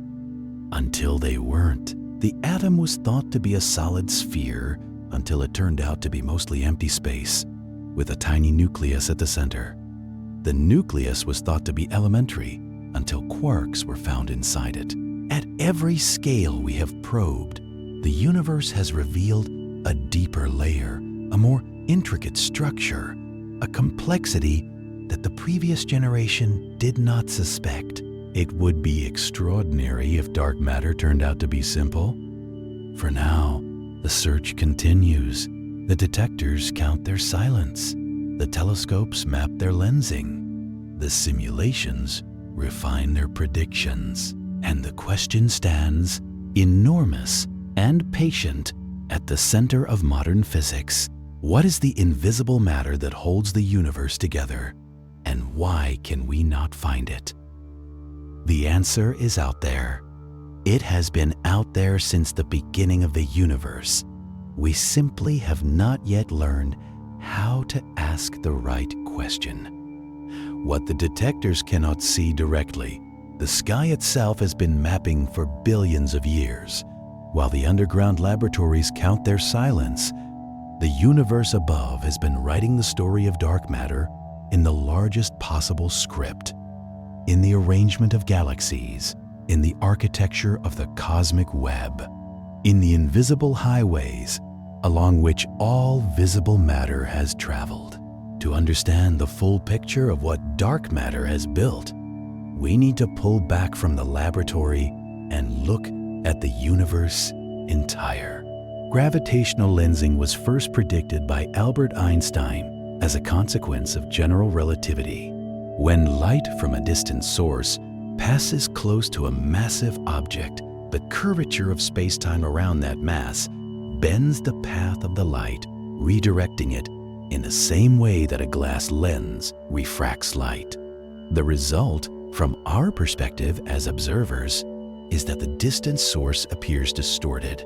until they weren't. The atom was thought to be a solid sphere until it turned out to be mostly empty space, with a tiny nucleus at the center. The nucleus was thought to be elementary until quarks were found inside it. At every scale we have probed, the universe has revealed a deeper layer, a more intricate structure, a complexity that the previous generation did not suspect. It would be extraordinary if dark matter turned out to be simple. For now, the search continues. The detectors count their silence. The telescopes map their lensing. The simulations refine their predictions. And the question stands, enormous and patient, at the center of modern physics. What is the invisible matter that holds the universe together? And why can we not find it? The answer is out there. It has been out there since the beginning of the universe. We simply have not yet learned how to ask the right question. What the detectors cannot see directly, the sky itself has been mapping for billions of years. While the underground laboratories count their silence, the universe above has been writing the story of dark matter in the largest possible script, in the arrangement of galaxies, in the architecture of the cosmic web, in the invisible highways along which all visible matter has traveled. To understand the full picture of what dark matter has built, we need to pull back from the laboratory and look at the universe entire. Gravitational lensing was first predicted by Albert Einstein as a consequence of general relativity. When light from a distant source passes close to a massive object, the curvature of space-time around that mass bends the path of the light, redirecting it in the same way that a glass lens refracts light. The result, from our perspective as observers, is that the distant source appears distorted,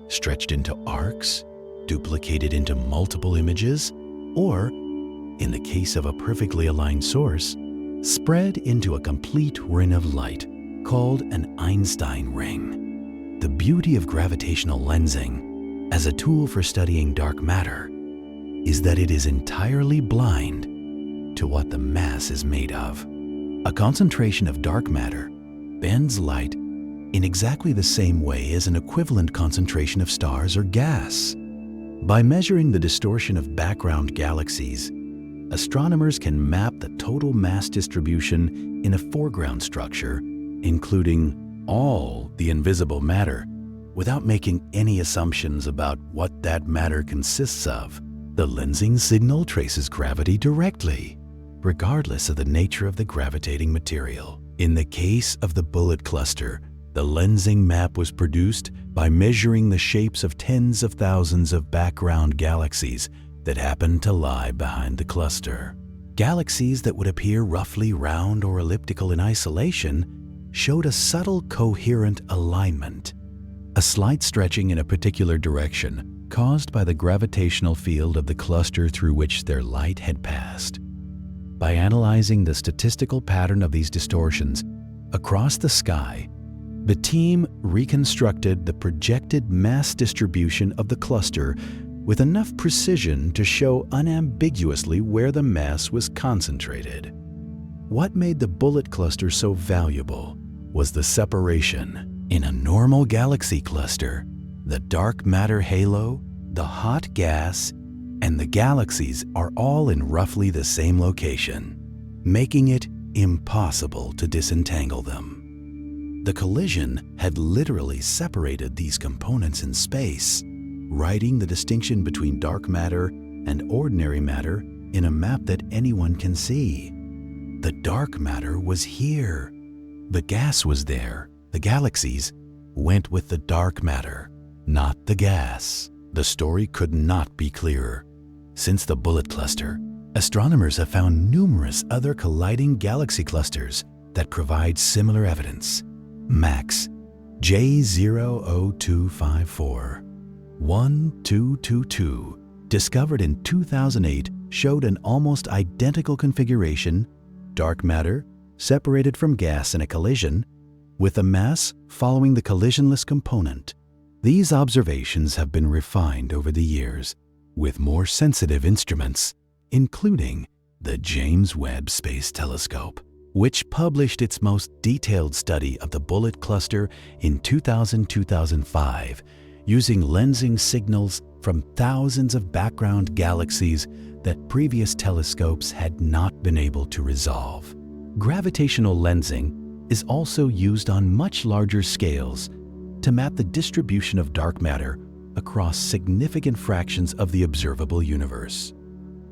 stretched into arcs, duplicated into multiple images, or, in the case of a perfectly aligned source, spread into a complete ring of light called an Einstein ring. The beauty of gravitational lensing as a tool for studying dark matter is that it is entirely blind to what the mass is made of. A concentration of dark matter bends light in exactly the same way as an equivalent concentration of stars or gas. By measuring the distortion of background galaxies, astronomers can map the total mass distribution in a foreground structure, including all the invisible matter, without making any assumptions about what that matter consists of. The lensing signal traces gravity directly, regardless of the nature of the gravitating material. In the case of the bullet cluster, the lensing map was produced by measuring the shapes of tens of thousands of background galaxies that happened to lie behind the cluster. Galaxies that would appear roughly round or elliptical in isolation showed a subtle coherent alignment. A slight stretching in a particular direction caused by the gravitational field of the cluster through which their light had passed. By analyzing the statistical pattern of these distortions across the sky, the team reconstructed the projected mass distribution of the cluster with enough precision to show unambiguously where the mass was concentrated. What made the bullet cluster so valuable was the separation. In a normal galaxy cluster, the dark matter halo, the hot gas, and the galaxies are all in roughly the same location, making it impossible to disentangle them. The collision had literally separated these components in space, writing the distinction between dark matter and ordinary matter in a map that anyone can see. The dark matter was here. The gas was there. The galaxies went with the dark matter, not the gas. The story could not be clearer. Since the bullet cluster, astronomers have found numerous other colliding galaxy clusters that provide similar evidence. MACHs J00254 1222, discovered in 2008, showed an almost identical configuration, dark matter separated from gas in a collision, with a mass following the collisionless component. These observations have been refined over the years with more sensitive instruments, including the James Webb Space Telescope, which published its most detailed study of the bullet cluster in 2000-2005, using lensing signals from thousands of background galaxies that previous telescopes had not been able to resolve. Gravitational lensing is also used on much larger scales to map the distribution of dark matter across significant fractions of the observable universe.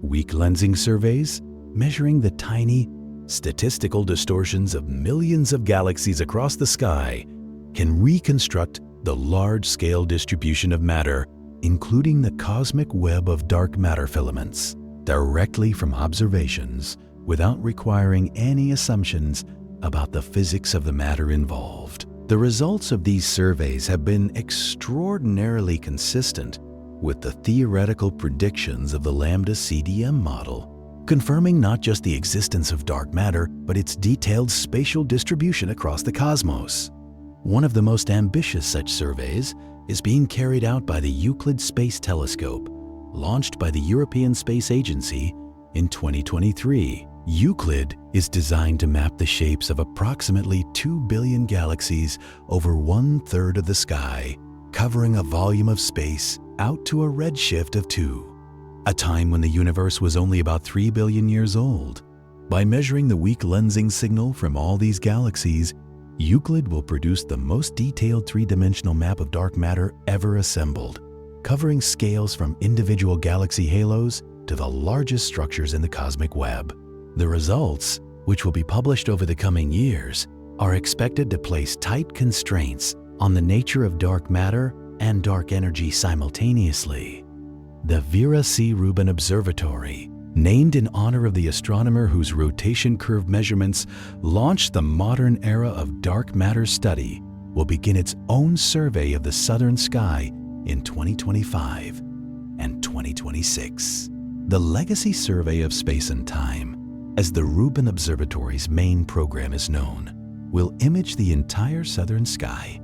Weak lensing surveys, measuring the tiny, statistical distortions of millions of galaxies across the sky, can reconstruct the large-scale distribution of matter, including the cosmic web of dark matter filaments, directly from observations without requiring any assumptions about the physics of the matter involved. The results of these surveys have been extraordinarily consistent with the theoretical predictions of the Lambda CDM model, confirming not just the existence of dark matter, but its detailed spatial distribution across the cosmos. One of the most ambitious such surveys is being carried out by the Euclid Space Telescope, launched by the European Space Agency in 2023. Euclid is designed to map the shapes of approximately 2 billion galaxies over 1/3 of the sky, covering a volume of space out to a redshift of 2, a time when the universe was only about 3 billion years old. By measuring the weak lensing signal from all these galaxies, Euclid will produce the most detailed three-dimensional map of dark matter ever assembled, covering scales from individual galaxy halos to the largest structures in the cosmic web. The results, which will be published over the coming years, are expected to place tight constraints on the nature of dark matter and dark energy simultaneously. The Vera C. Rubin Observatory, named in honor of the astronomer whose rotation curve measurements launched the modern era of dark matter study, will begin its own survey of the southern sky in 2025 and 2026. The Legacy Survey of Space and Time, as the Rubin Observatory's main program is known, will image the entire southern sky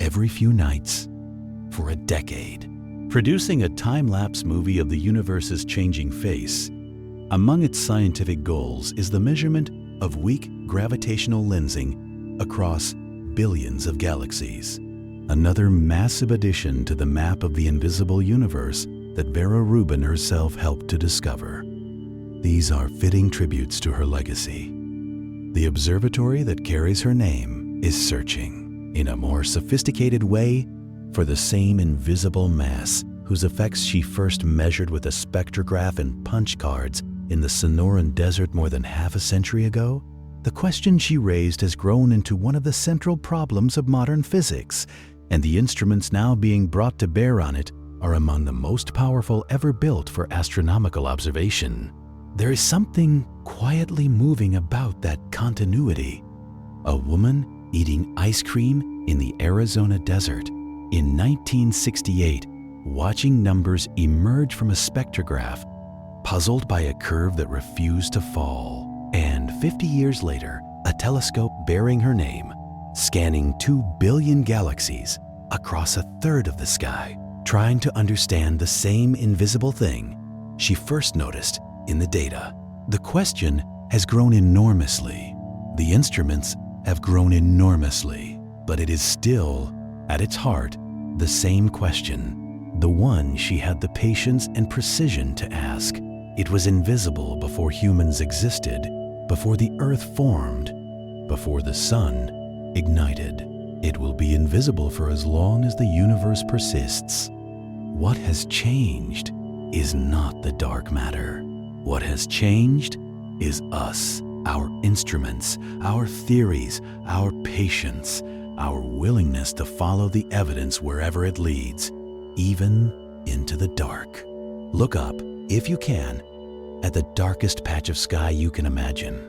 every few nights for a decade, producing a time-lapse movie of the universe's changing face. Among its scientific goals is the measurement of weak gravitational lensing across billions of galaxies, another massive addition to the map of the invisible universe that Vera Rubin herself helped to discover. These are fitting tributes to her legacy. The observatory that carries her name is searching, in a more sophisticated way, for the same invisible mass whose effects she first measured with a spectrograph and punch cards in the Sonoran Desert more than half a century ago. The question she raised has grown into one of the central problems of modern physics, and the instruments now being brought to bear on it are among the most powerful ever built for astronomical observation. There is something quietly moving about that continuity. A woman eating ice cream in the Arizona desert in 1968 watching numbers emerge from a spectrograph, puzzled by a curve that refused to fall. And 50 years later, a telescope bearing her name, scanning 2 billion galaxies across a third of the sky, trying to understand the same invisible thing she first noticed in the data. The question has grown enormously. The instruments have grown enormously, but it is still, at its heart, the same question, the one she had the patience and precision to ask. It was invisible before humans existed, before the Earth formed, before the sun ignited. It will be invisible for as long as the universe persists. What has changed is not the dark matter. What has changed is us, our instruments, our theories, our patience, our willingness to follow the evidence wherever it leads, even into the dark. Look up, if you can, at the darkest patch of sky you can imagine.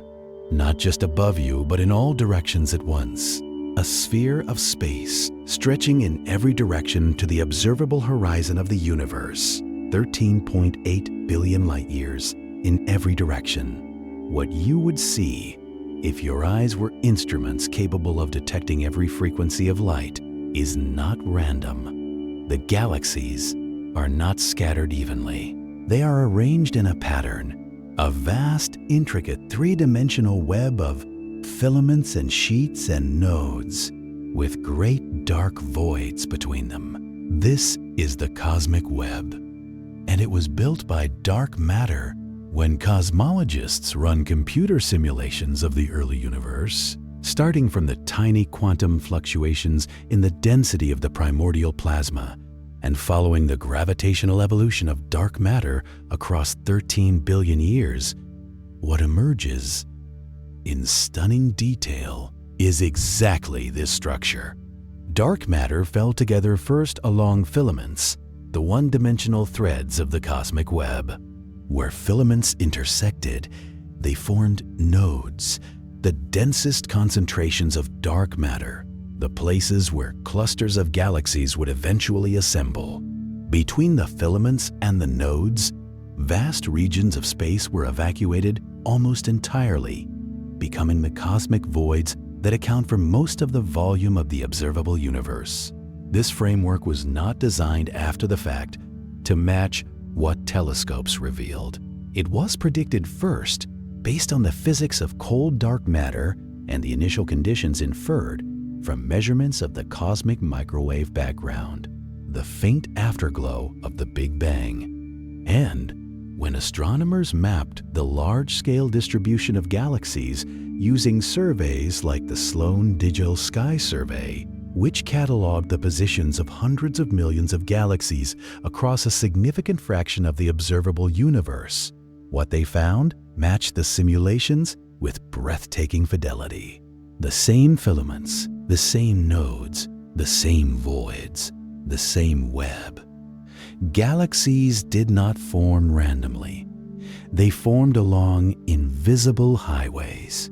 Not just above you, but in all directions at once. A sphere of space stretching in every direction to the observable horizon of the universe, 13.8 billion light years in every direction. What you would see if your eyes were instruments capable of detecting every frequency of light is not random. The galaxies are not scattered evenly. They are arranged in a pattern, a vast, intricate, three-dimensional web of filaments and sheets and nodes, with great dark voids between them. This is the cosmic web, and it was built by dark matter. When cosmologists run computer simulations of the early universe, starting from the tiny quantum fluctuations in the density of the primordial plasma and following the gravitational evolution of dark matter across 13 billion years, what emerges in stunning detail is exactly this structure. Dark matter fell together first along filaments, the one-dimensional threads of the cosmic web. Where filaments intersected, they formed nodes, the densest concentrations of dark matter, the places where clusters of galaxies would eventually assemble. Between the filaments and the nodes, vast regions of space were evacuated almost entirely, becoming the cosmic voids that account for most of the volume of the observable universe. This framework was not designed after the fact to match what telescopes revealed. It was predicted first based on the physics of cold dark matter and the initial conditions inferred from measurements of the cosmic microwave background, the faint afterglow of the Big Bang. And when astronomers mapped the large-scale distribution of galaxies using surveys like the Sloan Digital Sky Survey, which cataloged the positions of hundreds of millions of galaxies across a significant fraction of the observable universe, what they found matched the simulations with breathtaking fidelity. The same filaments, the same nodes, the same voids, the same web. Galaxies did not form randomly. They formed along invisible highways,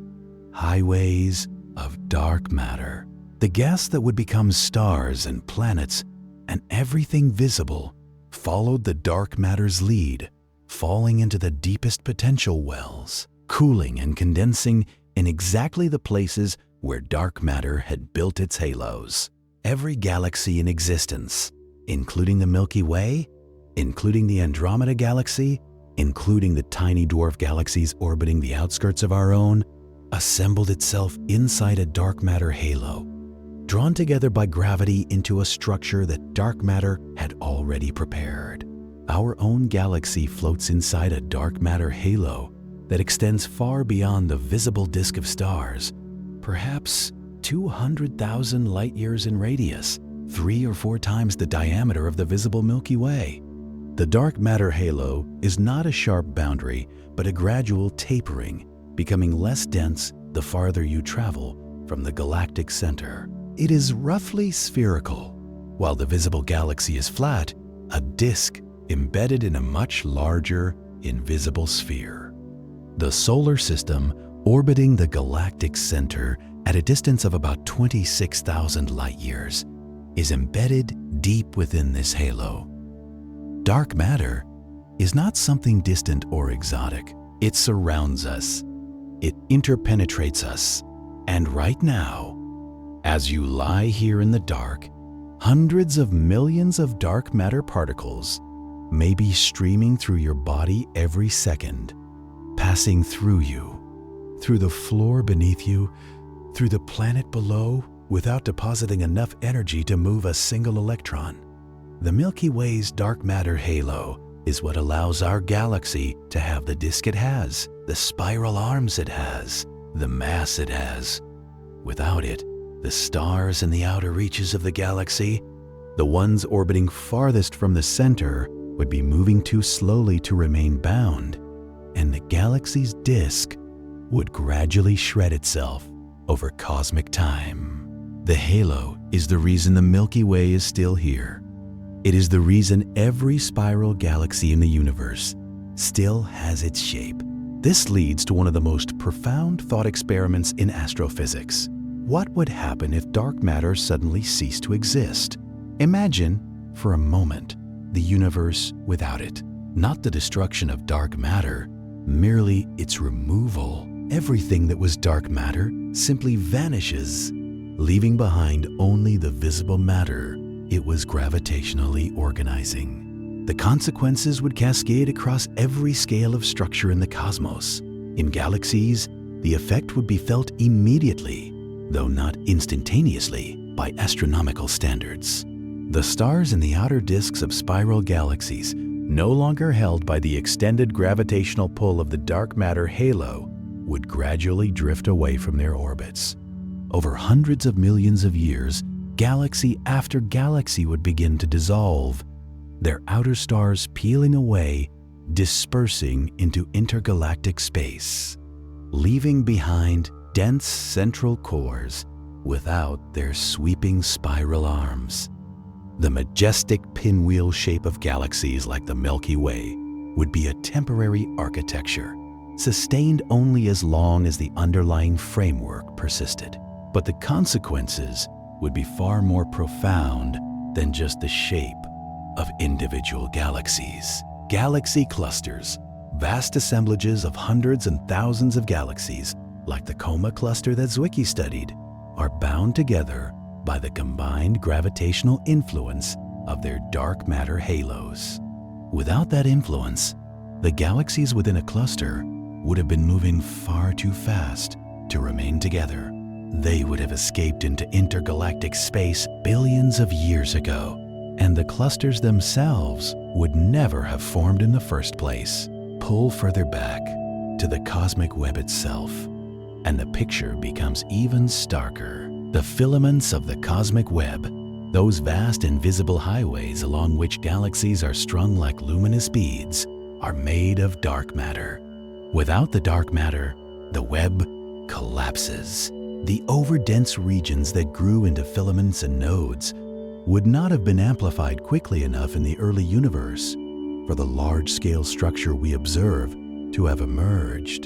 highways of dark matter. The gas that would become stars and planets and everything visible followed the dark matter's lead, falling into the deepest potential wells, cooling and condensing in exactly the places where dark matter had built its halos. Every galaxy in existence, including the Milky Way, including the Andromeda Galaxy, including the tiny dwarf galaxies orbiting the outskirts of our own, assembled itself inside a dark matter halo, drawn together by gravity into a structure that dark matter had already prepared. Our own galaxy floats inside a dark matter halo that extends far beyond the visible disk of stars, perhaps 200,000 light years in radius, 3 or 4 times the diameter of the visible Milky Way. The dark matter halo is not a sharp boundary, but a gradual tapering, becoming less dense the farther you travel from the galactic center. It is roughly spherical. While the visible galaxy is flat, a disk embedded in a much larger, invisible sphere. The solar system, orbiting the galactic center at a distance of about 26,000 light years, is embedded deep within this halo, Dark matter is not something distant or exotic. It surrounds us. It interpenetrates us. And right now, as you lie here in the dark, hundreds of millions of dark matter particles may be streaming through your body every second, passing through you, through the floor beneath you, through the planet below, without depositing enough energy to move a single electron. The Milky Way's dark matter halo is what allows our galaxy to have the disk it has, the spiral arms it has, the mass it has. Without it, the stars in the outer reaches of the galaxy, the ones orbiting farthest from the center, would be moving too slowly to remain bound, and the galaxy's disk would gradually shred itself over cosmic time. The halo is the reason the Milky Way is still here. It is the reason every spiral galaxy in the universe still has its shape. This leads to one of the most profound thought experiments in astrophysics. What would happen if dark matter suddenly ceased to exist? Imagine, for a moment, the universe without it. Not the destruction of dark matter, merely its removal. Everything that was dark matter simply vanishes, leaving behind only the visible matter it was gravitationally organizing. The consequences would cascade across every scale of structure in the cosmos. In galaxies, the effect would be felt immediately, though not instantaneously, by astronomical standards. The stars in the outer disks of spiral galaxies, no longer held by the extended gravitational pull of the dark matter halo, would gradually drift away from their orbits. Over hundreds of millions of years, galaxy after galaxy would begin to dissolve, their outer stars peeling away, dispersing into intergalactic space, leaving behind dense central cores without their sweeping spiral arms. The majestic pinwheel shape of galaxies like the Milky Way would be a temporary architecture, sustained only as long as the underlying framework persisted. But the consequences would be far more profound than just the shape of individual galaxies. Galaxy clusters, vast assemblages of hundreds and thousands of galaxies, like the Coma cluster that Zwicky studied, are bound together by the combined gravitational influence of their dark matter halos. Without that influence, the galaxies within a cluster would have been moving far too fast to remain together. They would have escaped into intergalactic space billions of years ago, and the clusters themselves would never have formed in the first place. Pull further back to the cosmic web itself, and the picture becomes even starker. The filaments of the cosmic web, those vast invisible highways along which galaxies are strung like luminous beads, are made of dark matter. Without the dark matter, the web collapses. The overdense regions that grew into filaments and nodes would not have been amplified quickly enough in the early universe for the large-scale structure we observe to have emerged.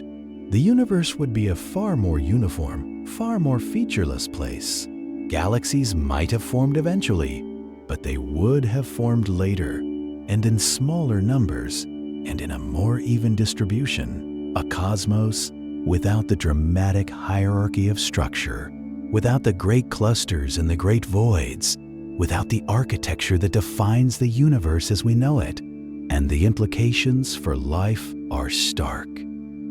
The universe would be a far more uniform, far more featureless place. Galaxies might have formed eventually, but they would have formed later, and in smaller numbers, and in a more even distribution. A cosmos without the dramatic hierarchy of structure, without the great clusters and the great voids, without the architecture that defines the universe as we know it. And the implications for life are stark.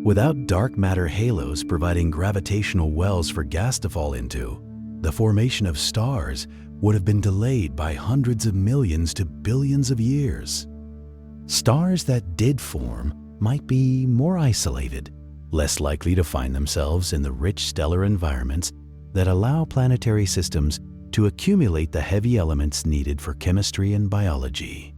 Without dark matter halos providing gravitational wells for gas to fall into, the formation of stars would have been delayed by hundreds of millions to billions of years. Stars that did form might be more isolated, less likely to find themselves in the rich stellar environments that allow planetary systems to accumulate the heavy elements needed for chemistry and biology.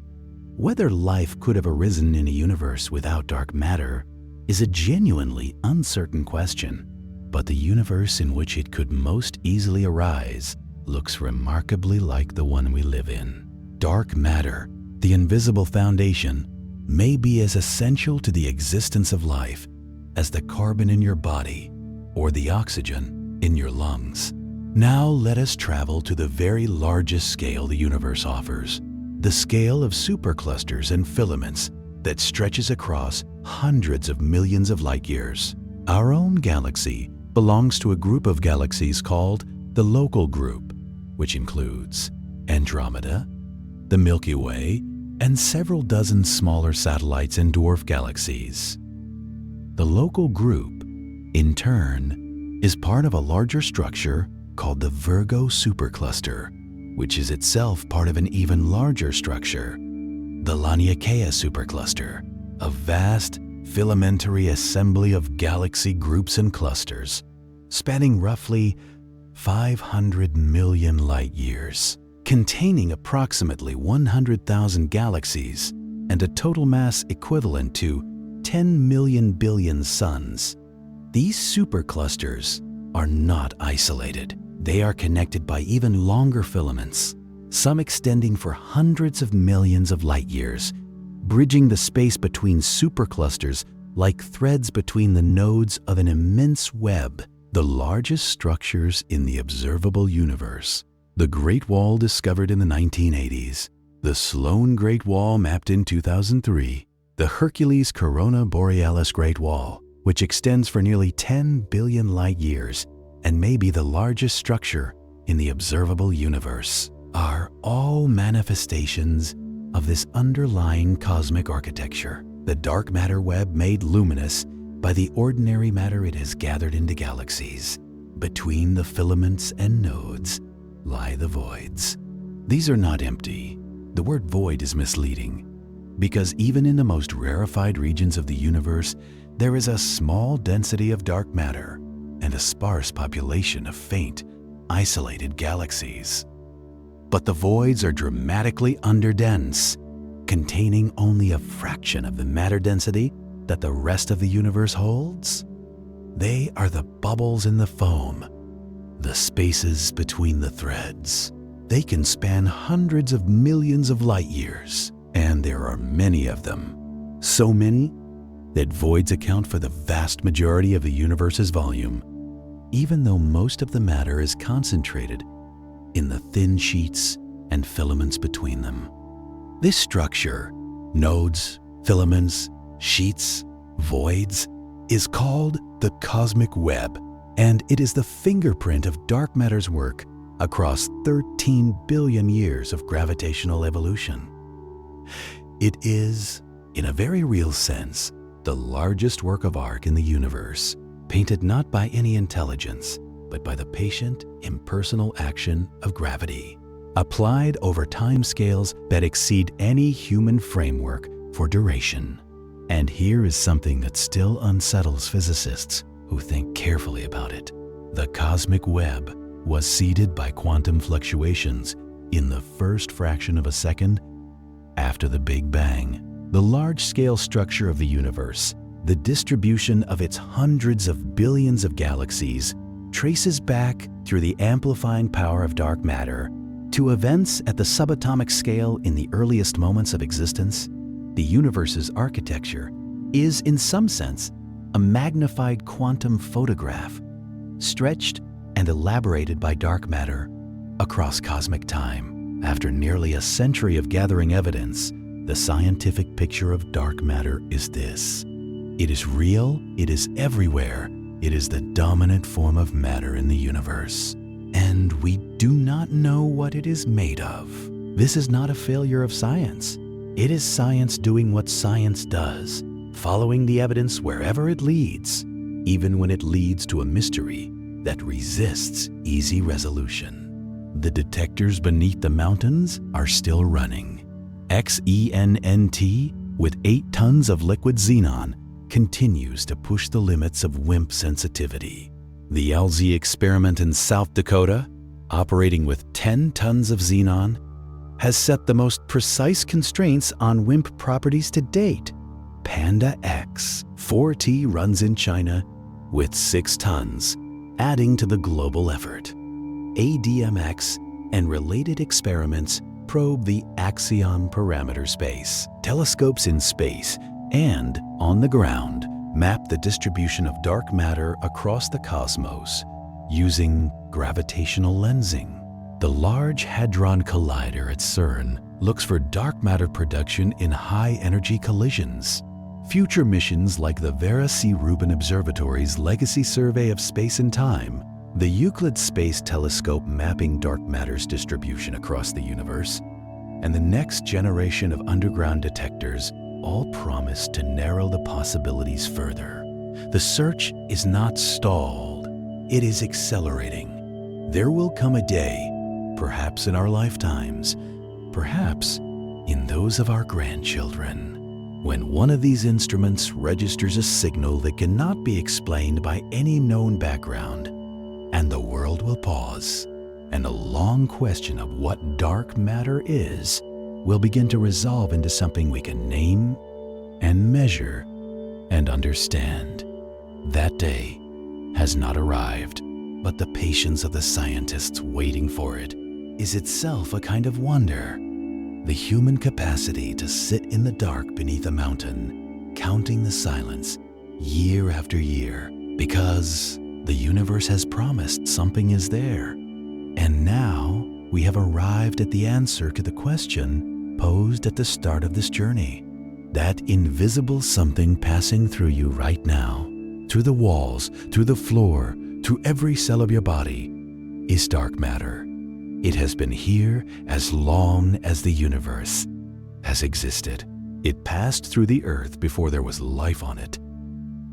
Whether life could have arisen in a universe without dark matter is a genuinely uncertain question, but the universe in which it could most easily arise looks remarkably like the one we live in. Dark matter, the invisible foundation, may be as essential to the existence of life as the carbon in your body or the oxygen in your lungs. Now let us travel to the very largest scale the universe offers, the scale of superclusters and filaments that stretches across hundreds of millions of light years. Our own galaxy belongs to a group of galaxies called the Local Group, which includes Andromeda, the Milky Way, and several dozen smaller satellites and dwarf galaxies. The Local Group, in turn, is part of a larger structure called the Virgo supercluster, which is itself part of an even larger structure, the Laniakea supercluster, a vast filamentary assembly of galaxy groups and clusters, spanning roughly 500 million light years, containing approximately 100,000 galaxies and a total mass equivalent to 10 million billion suns. These superclusters are not isolated. They are connected by even longer filaments, some extending for hundreds of millions of light years, bridging the space between superclusters like threads between the nodes of an immense web, the largest structures in the observable universe. The Great Wall discovered in the 1980s, the Sloan Great Wall mapped in 2003, the Hercules Corona Borealis Great Wall, which extends for nearly 10 billion light years and may be the largest structure in the observable universe, are all manifestations of this underlying cosmic architecture, the dark matter web made luminous by the ordinary matter it has gathered into galaxies. Between the filaments and nodes lie the voids. These are not empty. The word void is misleading, because even in the most rarefied regions of the universe, there is a small density of dark matter and a sparse population of faint, isolated galaxies. But the voids are dramatically underdense, containing only a fraction of the matter density that the rest of the universe holds. They are the bubbles in the foam, the spaces between the threads. They can span hundreds of millions of light years, and there are many of them. So many that voids account for the vast majority of the universe's volume, even though most of the matter is concentrated in the thin sheets and filaments between them. This structure, nodes, filaments, sheets, voids, is called the cosmic web, and it is the fingerprint of dark matter's work across 13 billion years of gravitational evolution. It is, in a very real sense, the largest work of art in the universe, painted not by any intelligence, but by the patient, impersonal action of gravity, applied over timescales that exceed any human framework for duration. And here is something that still unsettles physicists who think carefully about it. The cosmic web was seeded by quantum fluctuations in the first fraction of a second after the Big Bang. The large-scale structure of the universe, the distribution of its hundreds of billions of galaxies, traces back through the amplifying power of dark matter to events at the subatomic scale in the earliest moments of existence. The universe's architecture is, in some sense, a magnified quantum photograph, stretched and elaborated by dark matter across cosmic time. After nearly a century of gathering evidence, the scientific picture of dark matter is this. It is real, it is everywhere, it is the dominant form of matter in the universe. And we do not know what it is made of. This is not a failure of science. It is science doing what science does, following the evidence wherever it leads, even when it leads to a mystery that resists easy resolution. The detectors beneath the mountains are still running. XENNT, with 8 tons of liquid xenon, continues to push the limits of WIMP sensitivity. The LZ experiment in South Dakota, operating with 10 tons of xenon, has set the most precise constraints on WIMP properties to date. PandaX 4T runs in China with 6 tons, adding to the global effort. ADMX and related experiments probe the Axion parameter space. Telescopes in space and on the ground map the distribution of dark matter across the cosmos using gravitational lensing. The Large Hadron Collider at CERN looks for dark matter production in high-energy collisions. Future missions like the Vera Rubin Observatory's Legacy Survey of Space and Time, the Euclid Space Telescope mapping dark matter's distribution across the universe, and the next generation of underground detectors all promise to narrow the possibilities further. The search is not stalled, it is accelerating. There will come a day, perhaps in our lifetimes, perhaps in those of our grandchildren, when one of these instruments registers a signal that cannot be explained by any known background, and the world will pause, and a long question of what dark matter is will begin to resolve into something we can name and measure and understand. That day has not arrived, but the patience of the scientists waiting for it is itself a kind of wonder. The human capacity to sit in the dark beneath a mountain, counting the silence year after year, because the universe has promised something is there. And now we have arrived at the answer to the question posed at the start of this journey. That invisible something passing through you right now, through the walls, through the floor, through every cell of your body, is dark matter. It has been here as long as the universe has existed. It passed through the earth before there was life on it.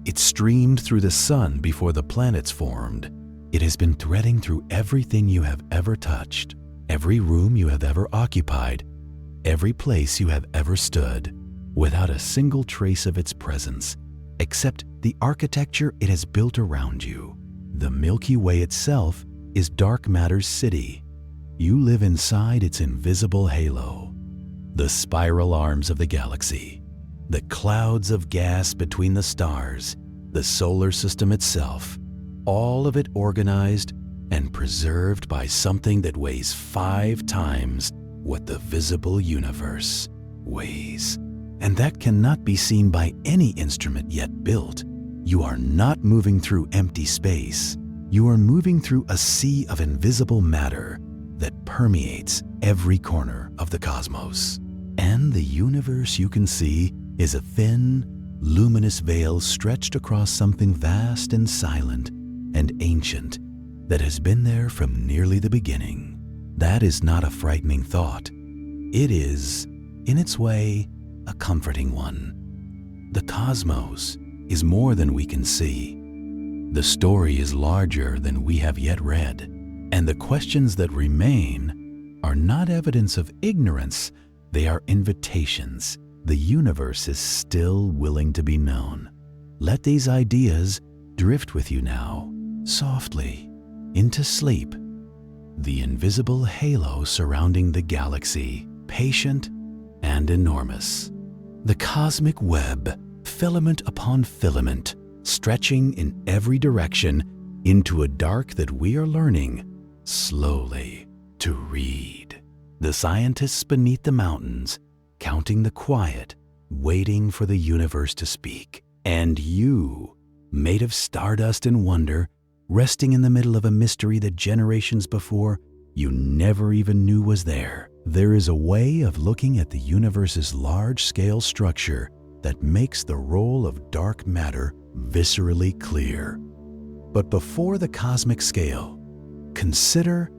It streamed through the sun before the planets formed. It has been threading through everything you have ever touched, every room you have ever occupied, every place you have ever stood, without a single trace of its presence, except the architecture it has built around you. The Milky Way itself is dark matter's city. You live inside its invisible halo. The spiral arms of the galaxy, the clouds of gas between the stars, the solar system itself, all of it organized and preserved by something that weighs 5 times what the visible universe weighs. And that cannot be seen by any instrument yet built. You are not moving through empty space. You are moving through a sea of invisible matter that permeates every corner of the cosmos. And the universe you can see is a thin, luminous veil stretched across something vast and silent and ancient that has been there from nearly the beginning. That is not a frightening thought. It is, in its way, a comforting one. The cosmos is more than we can see. The story is larger than we have yet read, and the questions that remain are not evidence of ignorance, they are invitations. The universe is still willing to be known. Let these ideas drift with you now, softly, into sleep. The invisible halo surrounding the galaxy, patient and enormous. The cosmic web, filament upon filament, stretching in every direction into a dark that we are learning, slowly, to read. The scientists beneath the mountains, counting the quiet, waiting for the universe to speak. And you, made of stardust and wonder, resting in the middle of a mystery that generations before you never even knew was there. There is a way of looking at the universe's large-scale structure that makes the role of dark matter viscerally clear. But before the cosmic scale, consider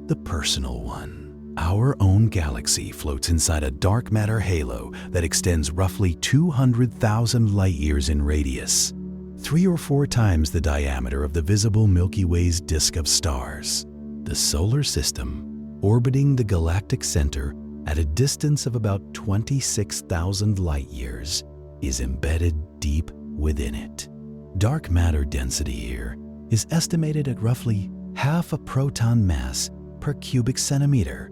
the personal one. Our own galaxy floats inside a dark matter halo that extends roughly 200,000 light-years in radius, 3 or 4 times the diameter of the visible Milky Way's disk of stars. The solar system, orbiting the galactic center at a distance of about 26,000 light-years, is embedded deep within it. Dark matter density here is estimated at roughly half a proton mass per cubic centimeter,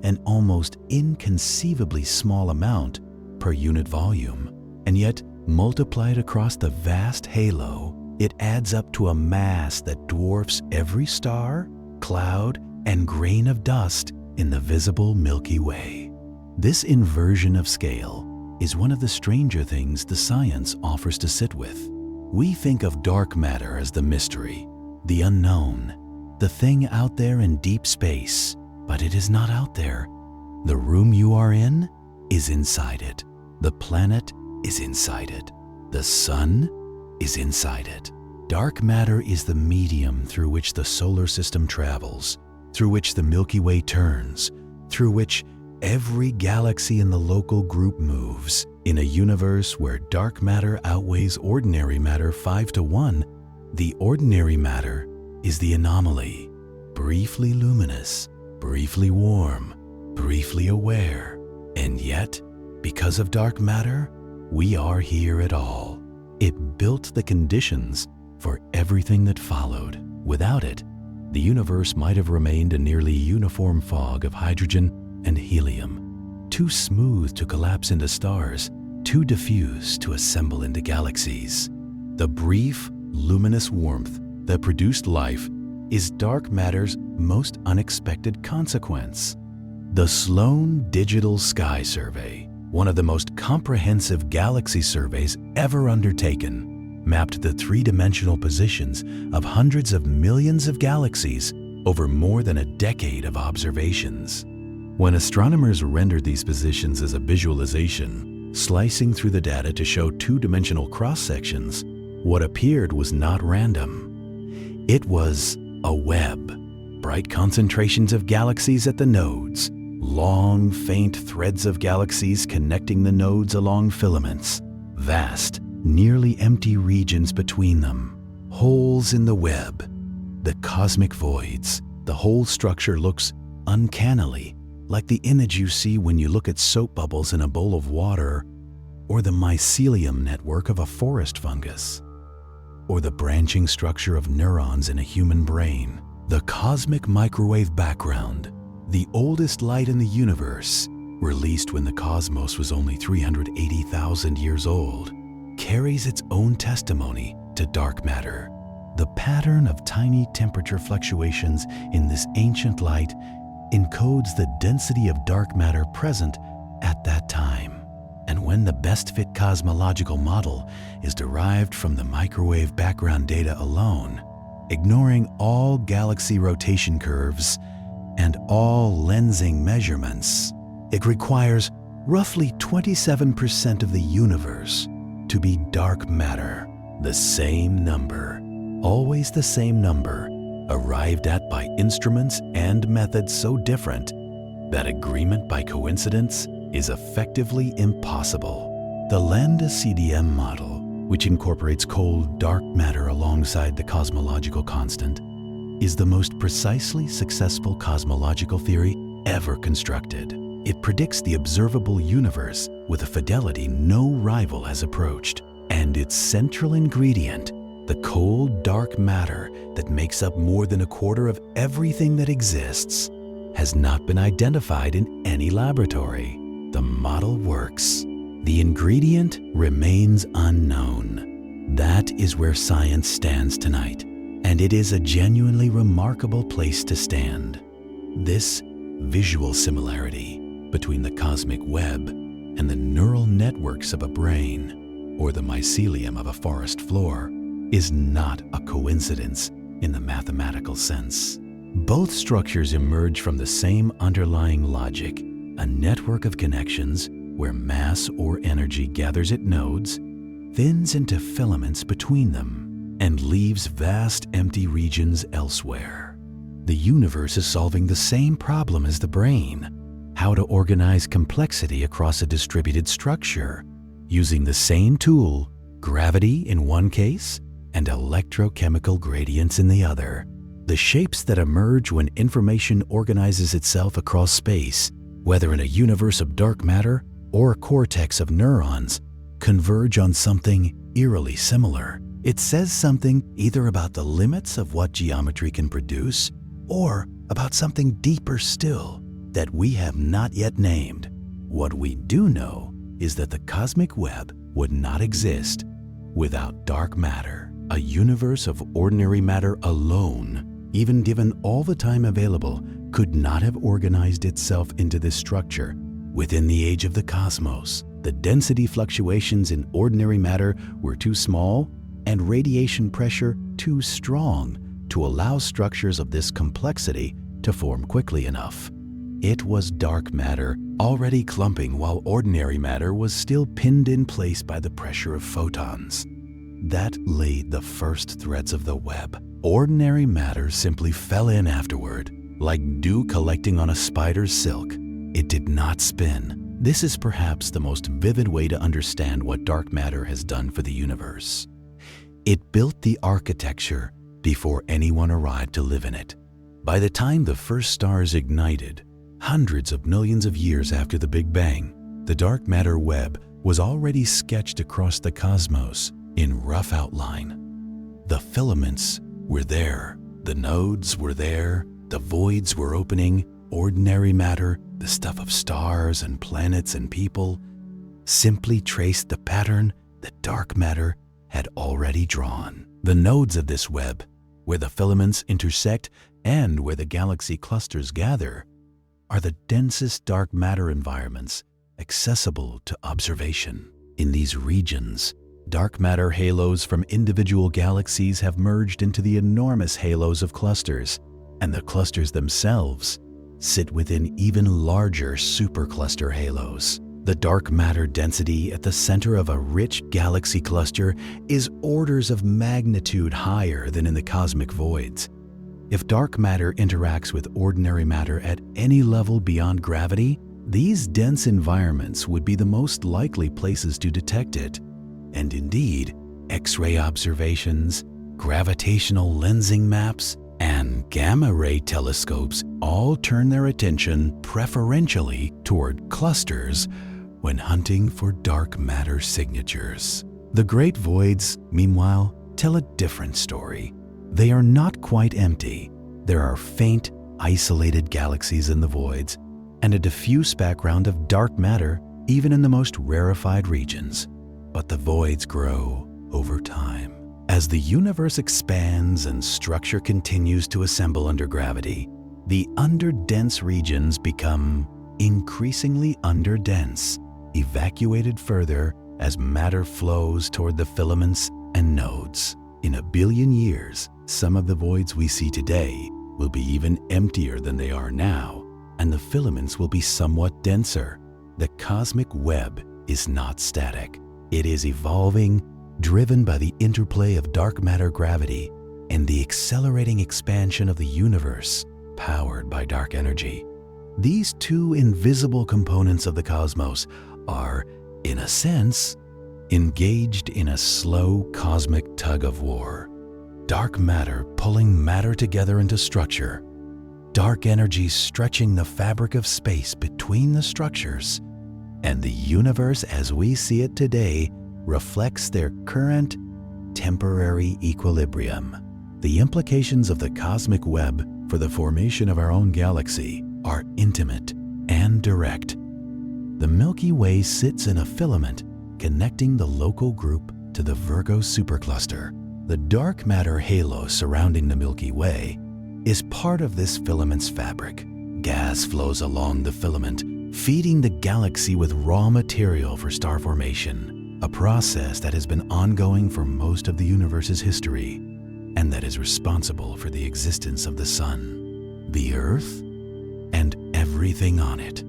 an almost inconceivably small amount per unit volume. And yet, multiplied across the vast halo, it adds up to a mass that dwarfs every star, cloud, and grain of dust in the visible Milky Way. This inversion of scale is one of the stranger things the science offers to sit with. We think of dark matter as the mystery, the unknown, the thing out there in deep space, but it is not out there. The room you are in is inside it. The planet is inside it. The sun is inside it. Dark matter is the medium through which the solar system travels, through which the Milky Way turns, through which every galaxy in the local group moves. In a universe where dark matter outweighs ordinary matter 5-to-1, the ordinary matter is the anomaly, briefly luminous, briefly warm, briefly aware. And yet, because of dark matter, we are here at all. It built the conditions for everything that followed. Without it, the universe might have remained a nearly uniform fog of hydrogen and helium, too smooth to collapse into stars, too diffuse to assemble into galaxies. The brief, luminous warmth that produced life is dark matter's most unexpected consequence. The Sloan Digital Sky Survey, one of the most comprehensive galaxy surveys ever undertaken, mapped the three-dimensional positions of hundreds of millions of galaxies over more than a decade of observations. When astronomers rendered these positions as a visualization, slicing through the data to show two-dimensional cross-sections, what appeared was not random. It was a web, bright concentrations of galaxies at the nodes, long, faint threads of galaxies connecting the nodes along filaments, vast, nearly empty regions between them, holes in the web, the cosmic voids. The whole structure looks uncannily like the image you see when you look at soap bubbles in a bowl of water, or the mycelium network of a forest fungus, or the branching structure of neurons in a human brain. The cosmic microwave background, the oldest light in the universe, released when the cosmos was only 380,000 years old, carries its own testimony to dark matter. The pattern of tiny temperature fluctuations in this ancient light encodes the density of dark matter present at that time. And when the best fit cosmological model is derived from the microwave background data alone, ignoring all galaxy rotation curves and all lensing measurements, it requires roughly 27% of the universe to be dark matter. The same number, always the same number, arrived at by instruments and methods so different that agreement by coincidence is effectively impossible. The Lambda CDM model, which incorporates cold, dark matter alongside the cosmological constant, is the most precisely successful cosmological theory ever constructed. It predicts the observable universe with a fidelity no rival has approached, and its central ingredient, the cold, dark matter that makes up more than a quarter of everything that exists, has not been identified in any laboratory. The model works. The ingredient remains unknown. That is where science stands tonight, and it is a genuinely remarkable place to stand. This visual similarity between the cosmic web and the neural networks of a brain, or the mycelium of a forest floor, is not a coincidence in the mathematical sense. Both structures emerge from the same underlying logic, a network of connections where mass or energy gathers at nodes, thins into filaments between them, and leaves vast empty regions elsewhere. The universe is solving the same problem as the brain: how to organize complexity across a distributed structure, using the same tool, gravity in one case and electrochemical gradients in the other. The shapes that emerge when information organizes itself across space, whether in a universe of dark matter or a cortex of neurons, converge on something eerily similar. It says something either about the limits of what geometry can produce, or about something deeper still that we have not yet named. What we do know is that the cosmic web would not exist without dark matter. A universe of ordinary matter alone, even given all the time available, could not have organized itself into this structure. Within the age of the cosmos, the density fluctuations in ordinary matter were too small and radiation pressure too strong to allow structures of this complexity to form quickly enough. It was dark matter already clumping while ordinary matter was still pinned in place by the pressure of photons. That laid the first threads of the web. Ordinary matter simply fell in afterward, like dew collecting on a spider's silk. It did not spin. This is perhaps the most vivid way to understand what dark matter has done for the universe. It built the architecture before anyone arrived to live in it. By the time the first stars ignited, hundreds of millions of years after the Big Bang, the dark matter web was already sketched across the cosmos in rough outline. The filaments were there, the nodes were there, the voids were opening. Ordinary matter, the stuff of stars and planets and people, simply traced the pattern that dark matter had already drawn. The nodes of this web, where the filaments intersect and where the galaxy clusters gather, are the densest dark matter environments accessible to observation. In these regions, dark matter halos from individual galaxies have merged into the enormous halos of clusters, and the clusters themselves sit within even larger supercluster halos. The dark matter density at the center of a rich galaxy cluster is orders of magnitude higher than in the cosmic voids. If dark matter interacts with ordinary matter at any level beyond gravity, these dense environments would be the most likely places to detect it. And indeed, X-ray observations, gravitational lensing maps, and gamma-ray telescopes all turn their attention preferentially toward clusters when hunting for dark matter signatures. The great voids, meanwhile, tell a different story. They are not quite empty. There are faint, isolated galaxies in the voids, and a diffuse background of dark matter even in the most rarefied regions. But the voids grow over time. As the universe expands and structure continues to assemble under gravity, the underdense regions become increasingly underdense, evacuated further as matter flows toward the filaments and nodes. In a billion years, some of the voids we see today will be even emptier than they are now, and the filaments will be somewhat denser. The cosmic web is not static. It is evolving, driven by the interplay of dark matter gravity and the accelerating expansion of the universe powered by dark energy. These two invisible components of the cosmos are, in a sense, engaged in a slow cosmic tug of war. Dark matter pulling matter together into structure, dark energy stretching the fabric of space between the structures, and the universe as we see it today reflects their current, temporary equilibrium. The implications of the cosmic web for the formation of our own galaxy are intimate and direct. The Milky Way sits in a filament connecting the local group to the Virgo supercluster. The dark matter halo surrounding the Milky Way is part of this filament's fabric. Gas flows along the filament, feeding the galaxy with raw material for star formation, a process that has been ongoing for most of the universe's history and that is responsible for the existence of the Sun, the Earth, and everything on it.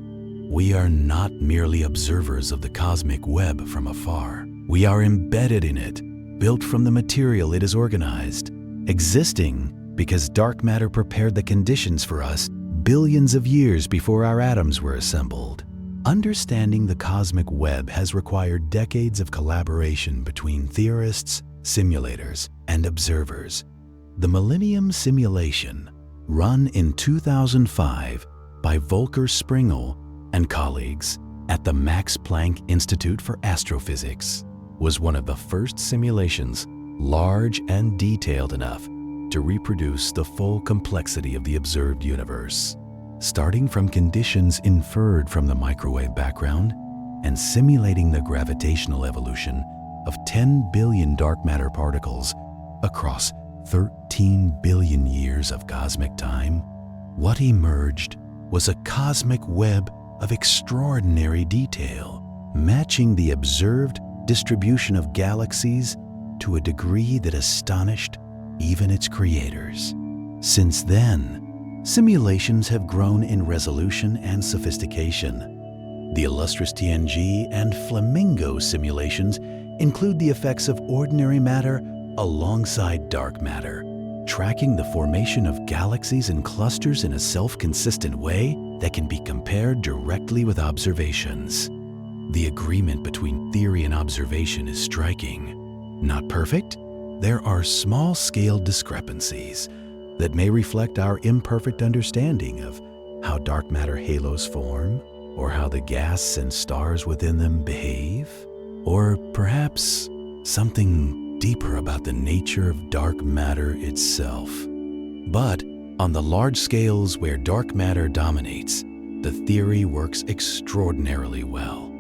We are not merely observers of the cosmic web from afar. We are embedded in it, built from the material it is organized, existing because dark matter prepared the conditions for us billions of years before our atoms were assembled. Understanding the cosmic web has required decades of collaboration between theorists, simulators, and observers. The Millennium Simulation, run in 2005 by Volker Springel and colleagues at the Max Planck Institute for Astrophysics, was one of the first simulations large and detailed enough to reproduce the full complexity of the observed universe. Starting from conditions inferred from the microwave background and simulating the gravitational evolution of 10 billion dark matter particles across 13 billion years of cosmic time, what emerged was a cosmic web of extraordinary detail, matching the observed distribution of galaxies to a degree that astonished even its creators. Since then, simulations have grown in resolution and sophistication. The illustrious TNG and Flamingo simulations include the effects of ordinary matter alongside dark matter, tracking the formation of galaxies and clusters in a self-consistent way that can be compared directly with observations. The agreement between theory and observation is striking. Not perfect? There are small-scale discrepancies that may reflect our imperfect understanding of how dark matter halos form, or how the gas and stars within them behave, or perhaps something deeper about the nature of dark matter itself. But on the large scales where dark matter dominates, the theory works extraordinarily well.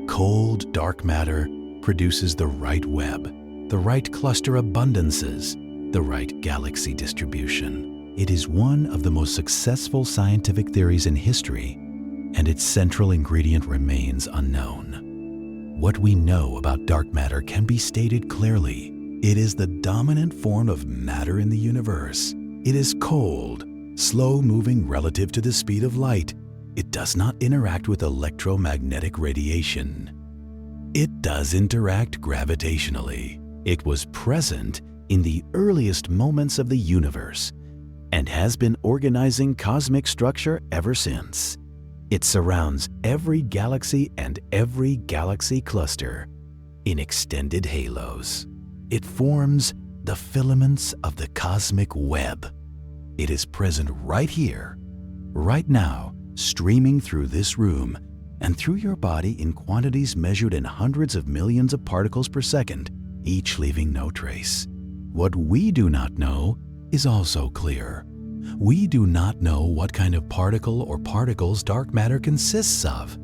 Cold dark matter produces the right web, the right cluster abundances, the right galaxy distribution. It is one of the most successful scientific theories in history, and its central ingredient remains unknown. What we know about dark matter can be stated clearly. It is the dominant form of matter in the universe. It is cold, slow-moving relative to the speed of light. It does not interact with electromagnetic radiation. It does interact gravitationally. It was present in the earliest moments of the universe and has been organizing cosmic structure ever since. It surrounds every galaxy and every galaxy cluster in extended halos. It forms the filaments of the cosmic web. It is present right here, right now, streaming through this room and through your body in quantities measured in hundreds of millions of particles per second, each leaving no trace. What we do not know is also clear. We do not know what kind of particle or particles dark matter consists of.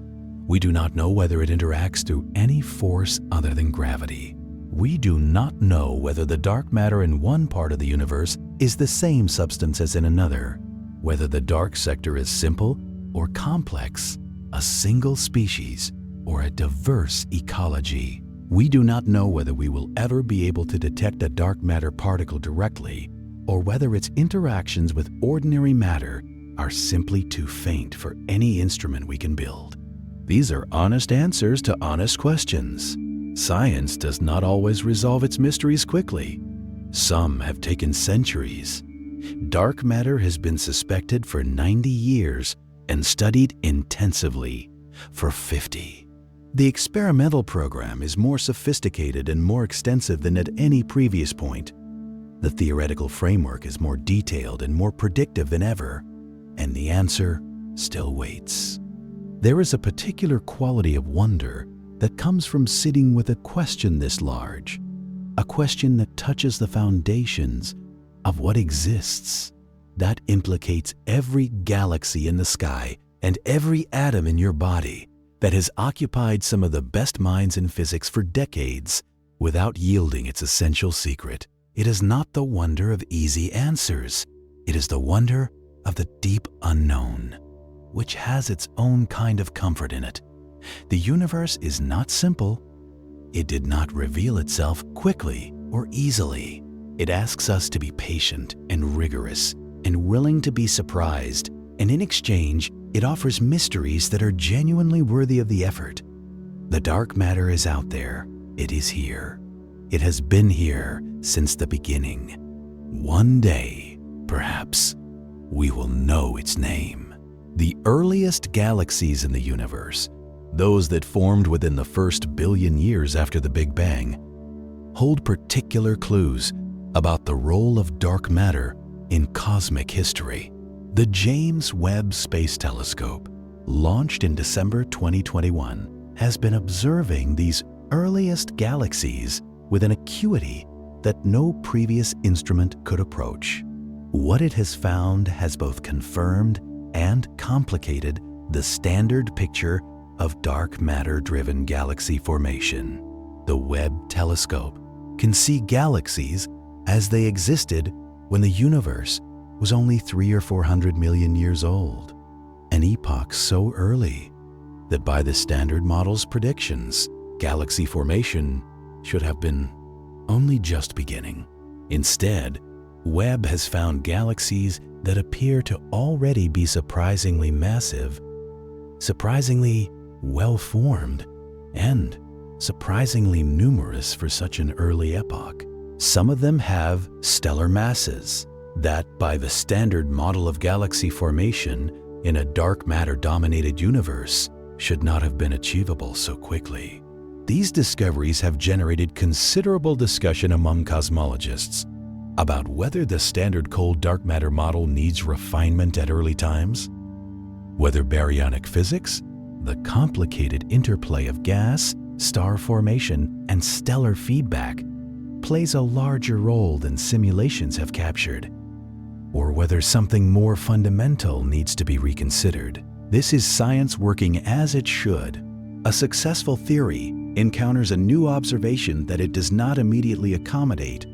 We do not know whether it interacts through any force other than gravity. We do not know whether the dark matter in one part of the universe is the same substance as in another, whether the dark sector is simple or complex, a single species, or a diverse ecology. We do not know whether we will ever be able to detect a dark matter particle directly, or whether its interactions with ordinary matter are simply too faint for any instrument we can build. These are honest answers to honest questions. Science does not always resolve its mysteries quickly. Some have taken centuries. Dark matter has been suspected for 90 years and studied intensively for 50. The experimental program is more sophisticated and more extensive than at any previous point. The theoretical framework is more detailed and more predictive than ever, and the answer still waits. There is a particular quality of wonder that comes from sitting with a question this large, a question that touches the foundations of what exists, that implicates every galaxy in the sky and every atom in your body, that has occupied some of the best minds in physics for decades without yielding its essential secret. It is not the wonder of easy answers. It is the wonder of the deep unknown, which has its own kind of comfort in it. The universe is not simple. It did not reveal itself quickly or easily. It asks us to be patient and rigorous and willing to be surprised, and in exchange, it offers mysteries that are genuinely worthy of the effort. The dark matter is out there. It is here. It has been here since the beginning. One day, perhaps, we will know its name. The earliest galaxies in the universe, those that formed within the first billion years after the Big Bang, hold particular clues about the role of dark matter in cosmic history. The James Webb Space Telescope, launched in December 2021, has been observing these earliest galaxies with an acuity that no previous instrument could approach. What it has found has both confirmed and complicated the standard picture of dark matter-driven galaxy formation. The Webb telescope can see galaxies as they existed when the universe was only 300 or 400 million years old, an epoch so early that by the Standard Model's predictions, galaxy formation should have been only just beginning. Instead, Webb has found galaxies that appear to already be surprisingly massive, surprisingly well-formed, and surprisingly numerous for such an early epoch. Some of them have stellar masses that, by the standard model of galaxy formation in a dark matter-dominated universe, should not have been achievable so quickly. These discoveries have generated considerable discussion among cosmologists about whether the standard cold dark matter model needs refinement at early times, whether baryonic physics, the complicated interplay of gas, star formation, and stellar feedback, plays a larger role than simulations have captured, or whether something more fundamental needs to be reconsidered. This is science working as it should. A successful theory encounters a new observation that it does not immediately accommodate,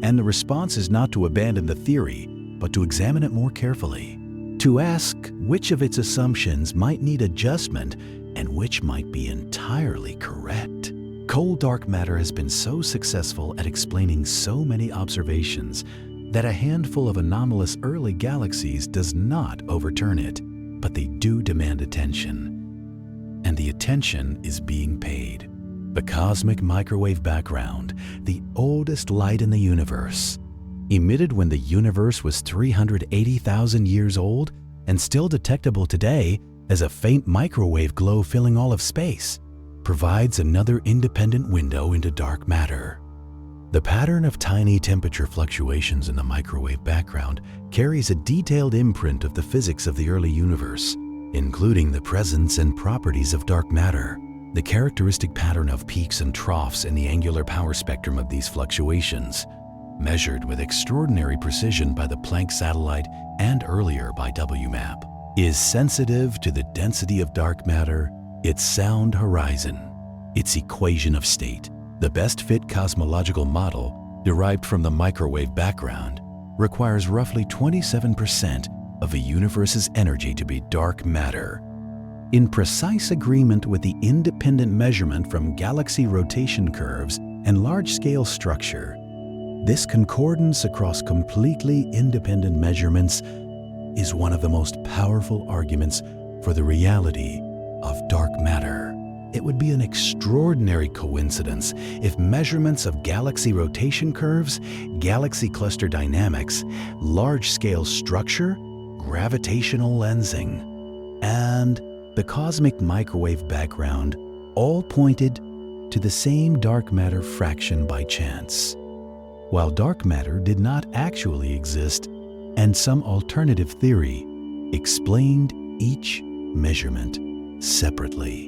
and the response is not to abandon the theory, but to examine it more carefully, to ask which of its assumptions might need adjustment and which might be entirely correct. Cold dark matter has been so successful at explaining so many observations that a handful of anomalous early galaxies does not overturn it, but they do demand attention. And the attention is being paid. The cosmic microwave background, the oldest light in the universe, emitted when the universe was 380,000 years old and still detectable today as a faint microwave glow filling all of space, provides another independent window into dark matter. The pattern of tiny temperature fluctuations in the microwave background carries a detailed imprint of the physics of the early universe, including the presence and properties of dark matter. The characteristic pattern of peaks and troughs in the angular power spectrum of these fluctuations, measured with extraordinary precision by the Planck satellite and earlier by WMAP, is sensitive to the density of dark matter, its sound horizon, its equation of state. The best fit cosmological model, derived from the microwave background, requires roughly 27% of a universe's energy to be dark matter. In precise agreement with the independent measurement from galaxy rotation curves and large-scale structure, this concordance across completely independent measurements is one of the most powerful arguments for the reality of dark matter. It would be an extraordinary coincidence if measurements of galaxy rotation curves, galaxy cluster dynamics, large-scale structure, gravitational lensing, and the cosmic microwave background all pointed to the same dark matter fraction by chance. While dark matter did not actually exist, and some alternative theory explained each measurement separately,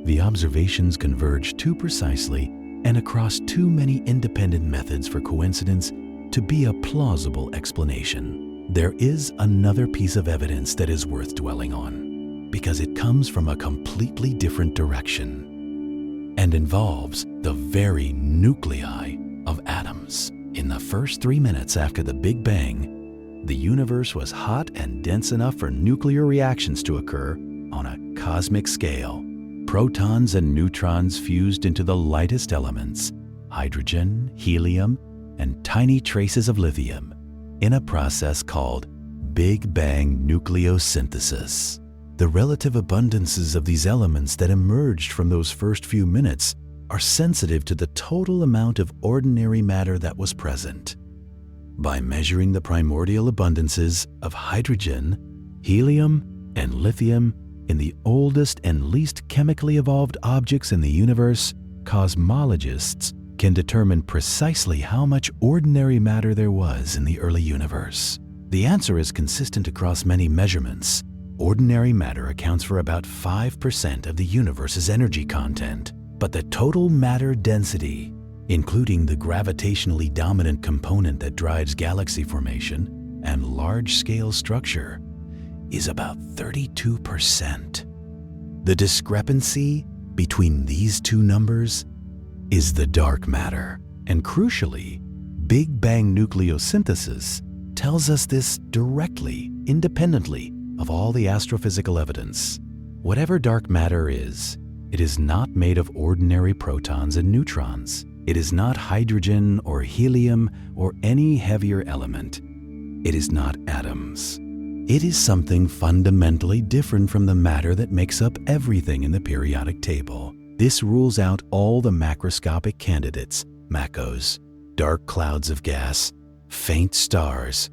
the observations converge too precisely and across too many independent methods for coincidence to be a plausible explanation. There is another piece of evidence that is worth dwelling on, because it comes from a completely different direction and involves the very nuclei of atoms. In the first 3 minutes after the Big Bang, the universe was hot and dense enough for nuclear reactions to occur on a cosmic scale. Protons and neutrons fused into the lightest elements, hydrogen, helium, and tiny traces of lithium, in a process called Big Bang Nucleosynthesis. The relative abundances of these elements that emerged from those first few minutes are sensitive to the total amount of ordinary matter that was present. By measuring the primordial abundances of hydrogen, helium, and lithium in the oldest and least chemically evolved objects in the universe, cosmologists can determine precisely how much ordinary matter there was in the early universe. The answer is consistent across many measurements. Ordinary matter accounts for about 5% of the universe's energy content, but the total matter density, including the gravitationally dominant component that drives galaxy formation and large-scale structure, is about 32%. The discrepancy between these two numbers is the dark matter, and crucially, Big Bang nucleosynthesis tells us this directly, independently of all the astrophysical evidence. Whatever dark matter is, it is not made of ordinary protons and neutrons. It is not hydrogen or helium or any heavier element. It is not atoms. It is something fundamentally different from the matter that makes up everything in the periodic table. This rules out all the macroscopic candidates, MACHOs, dark clouds of gas, faint stars,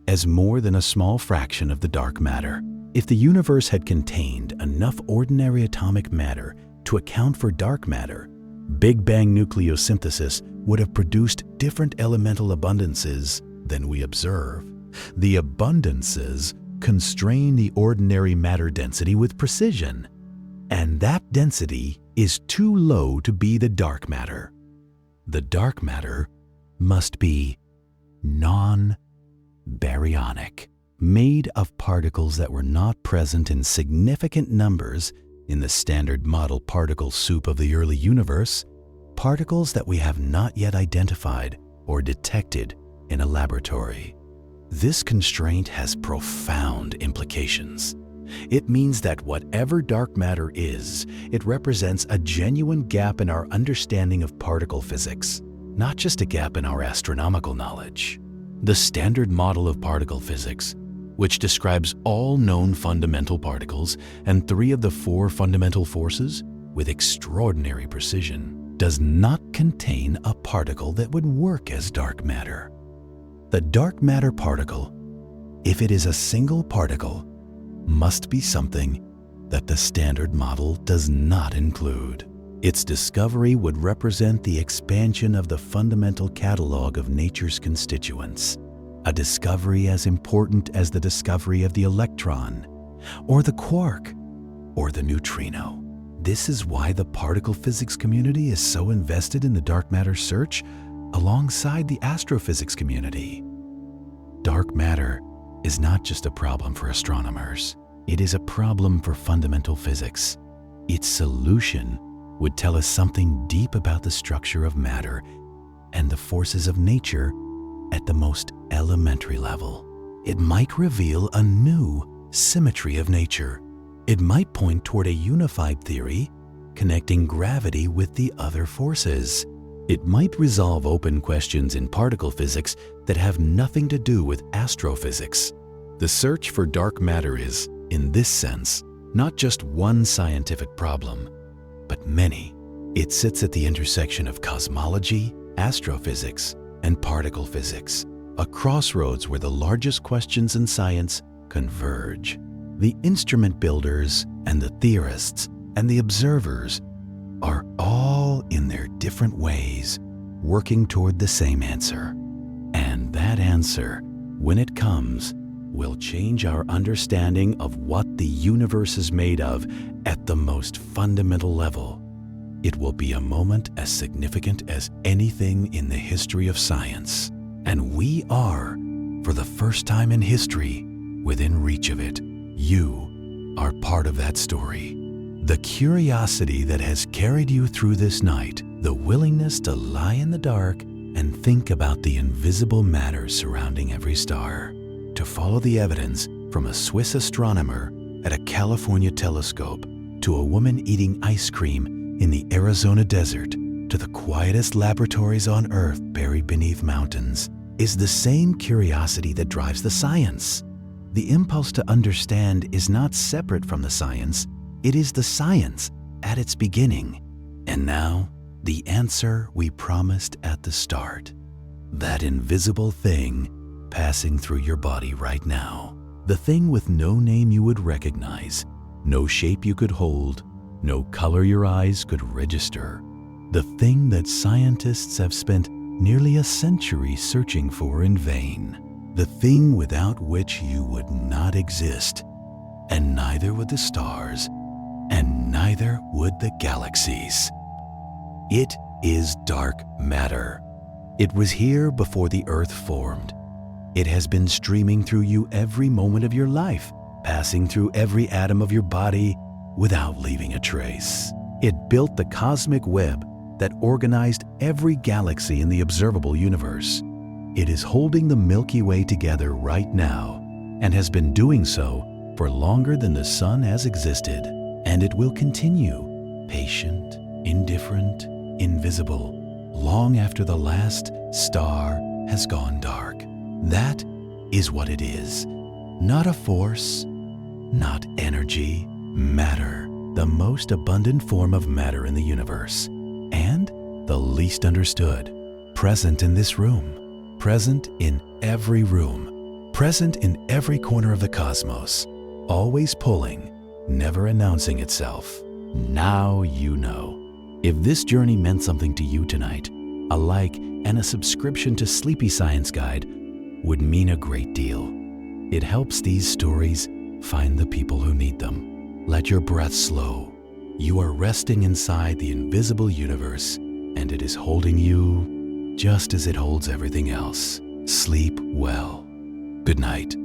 as more than a small fraction of the dark matter. If the universe had contained enough ordinary atomic matter to account for dark matter, Big Bang nucleosynthesis would have produced different elemental abundances than we observe. The abundances constrain the ordinary matter density with precision, and that density is too low to be the dark matter. The dark matter must be non-baryonic, made of particles that were not present in significant numbers in the standard model particle soup of the early universe, particles that we have not yet identified or detected in a laboratory. This constraint has profound implications. It means that whatever dark matter is, it represents a genuine gap in our understanding of particle physics, not just a gap in our astronomical knowledge. The standard model of particle physics, which describes all known fundamental particles and 3 of the 4 fundamental forces with extraordinary precision, does not contain a particle that would work as dark matter. The dark matter particle, if it is a single particle, must be something that the standard model does not include. Its discovery would represent the expansion of the fundamental catalog of nature's constituents, a discovery as important as the discovery of the electron, or the quark, or the neutrino. This is why the particle physics community is so invested in the dark matter search alongside the astrophysics community. Dark matter is not just a problem for astronomers. It is a problem for fundamental physics. Its solution would tell us something deep about the structure of matter and the forces of nature at the most elementary level. It might reveal a new symmetry of nature. It might point toward a unified theory connecting gravity with the other forces. It might resolve open questions in particle physics that have nothing to do with astrophysics. The search for dark matter is, in this sense, not just one scientific problem, but many. It sits at the intersection of cosmology, astrophysics, and particle physics, a crossroads where the largest questions in science converge. The instrument builders and the theorists and the observers are all in their different ways working toward the same answer. And that answer, when it comes, will change our understanding of what the universe is made of at the most fundamental level. It will be a moment as significant as anything in the history of science. And we are, for the first time in history, within reach of it. You are part of that story. The curiosity that has carried you through this night, the willingness to lie in the dark and think about the invisible matters surrounding every star, to follow the evidence from a Swiss astronomer at a California telescope to a woman eating ice cream in the Arizona desert to the quietest laboratories on Earth buried beneath mountains, is the same curiosity that drives the science. The impulse to understand is not separate from the science. It is the science at its beginning. And now, the answer we promised at the start. That invisible thing passing through your body right now. The thing with no name you would recognize, no shape you could hold, no color your eyes could register. The thing that scientists have spent nearly a century searching for in vain. The thing without which you would not exist, and neither would the stars, and neither would the galaxies. It is dark matter. It was here before the Earth formed. It has been streaming through you every moment of your life, passing through every atom of your body without leaving a trace. It built the cosmic web that organized every galaxy in the observable universe. It is holding the Milky Way together right now and has been doing so for longer than the sun has existed. And it will continue, patient, indifferent, invisible, long after the last star has gone dark. That is what it is. Not a force, not energy, matter, the most abundant form of matter in the universe, and the least understood. Present in this room, present in every room, present in every corner of the cosmos, always pulling, never announcing itself. Now you know. If this journey meant something to you tonight, a like and a subscription to Sleepy Science Guide would mean a great deal. It helps these stories find the people who need them. Let your breath slow. You are resting inside the invisible universe, and it is holding you just as it holds everything else. Sleep well. Good night.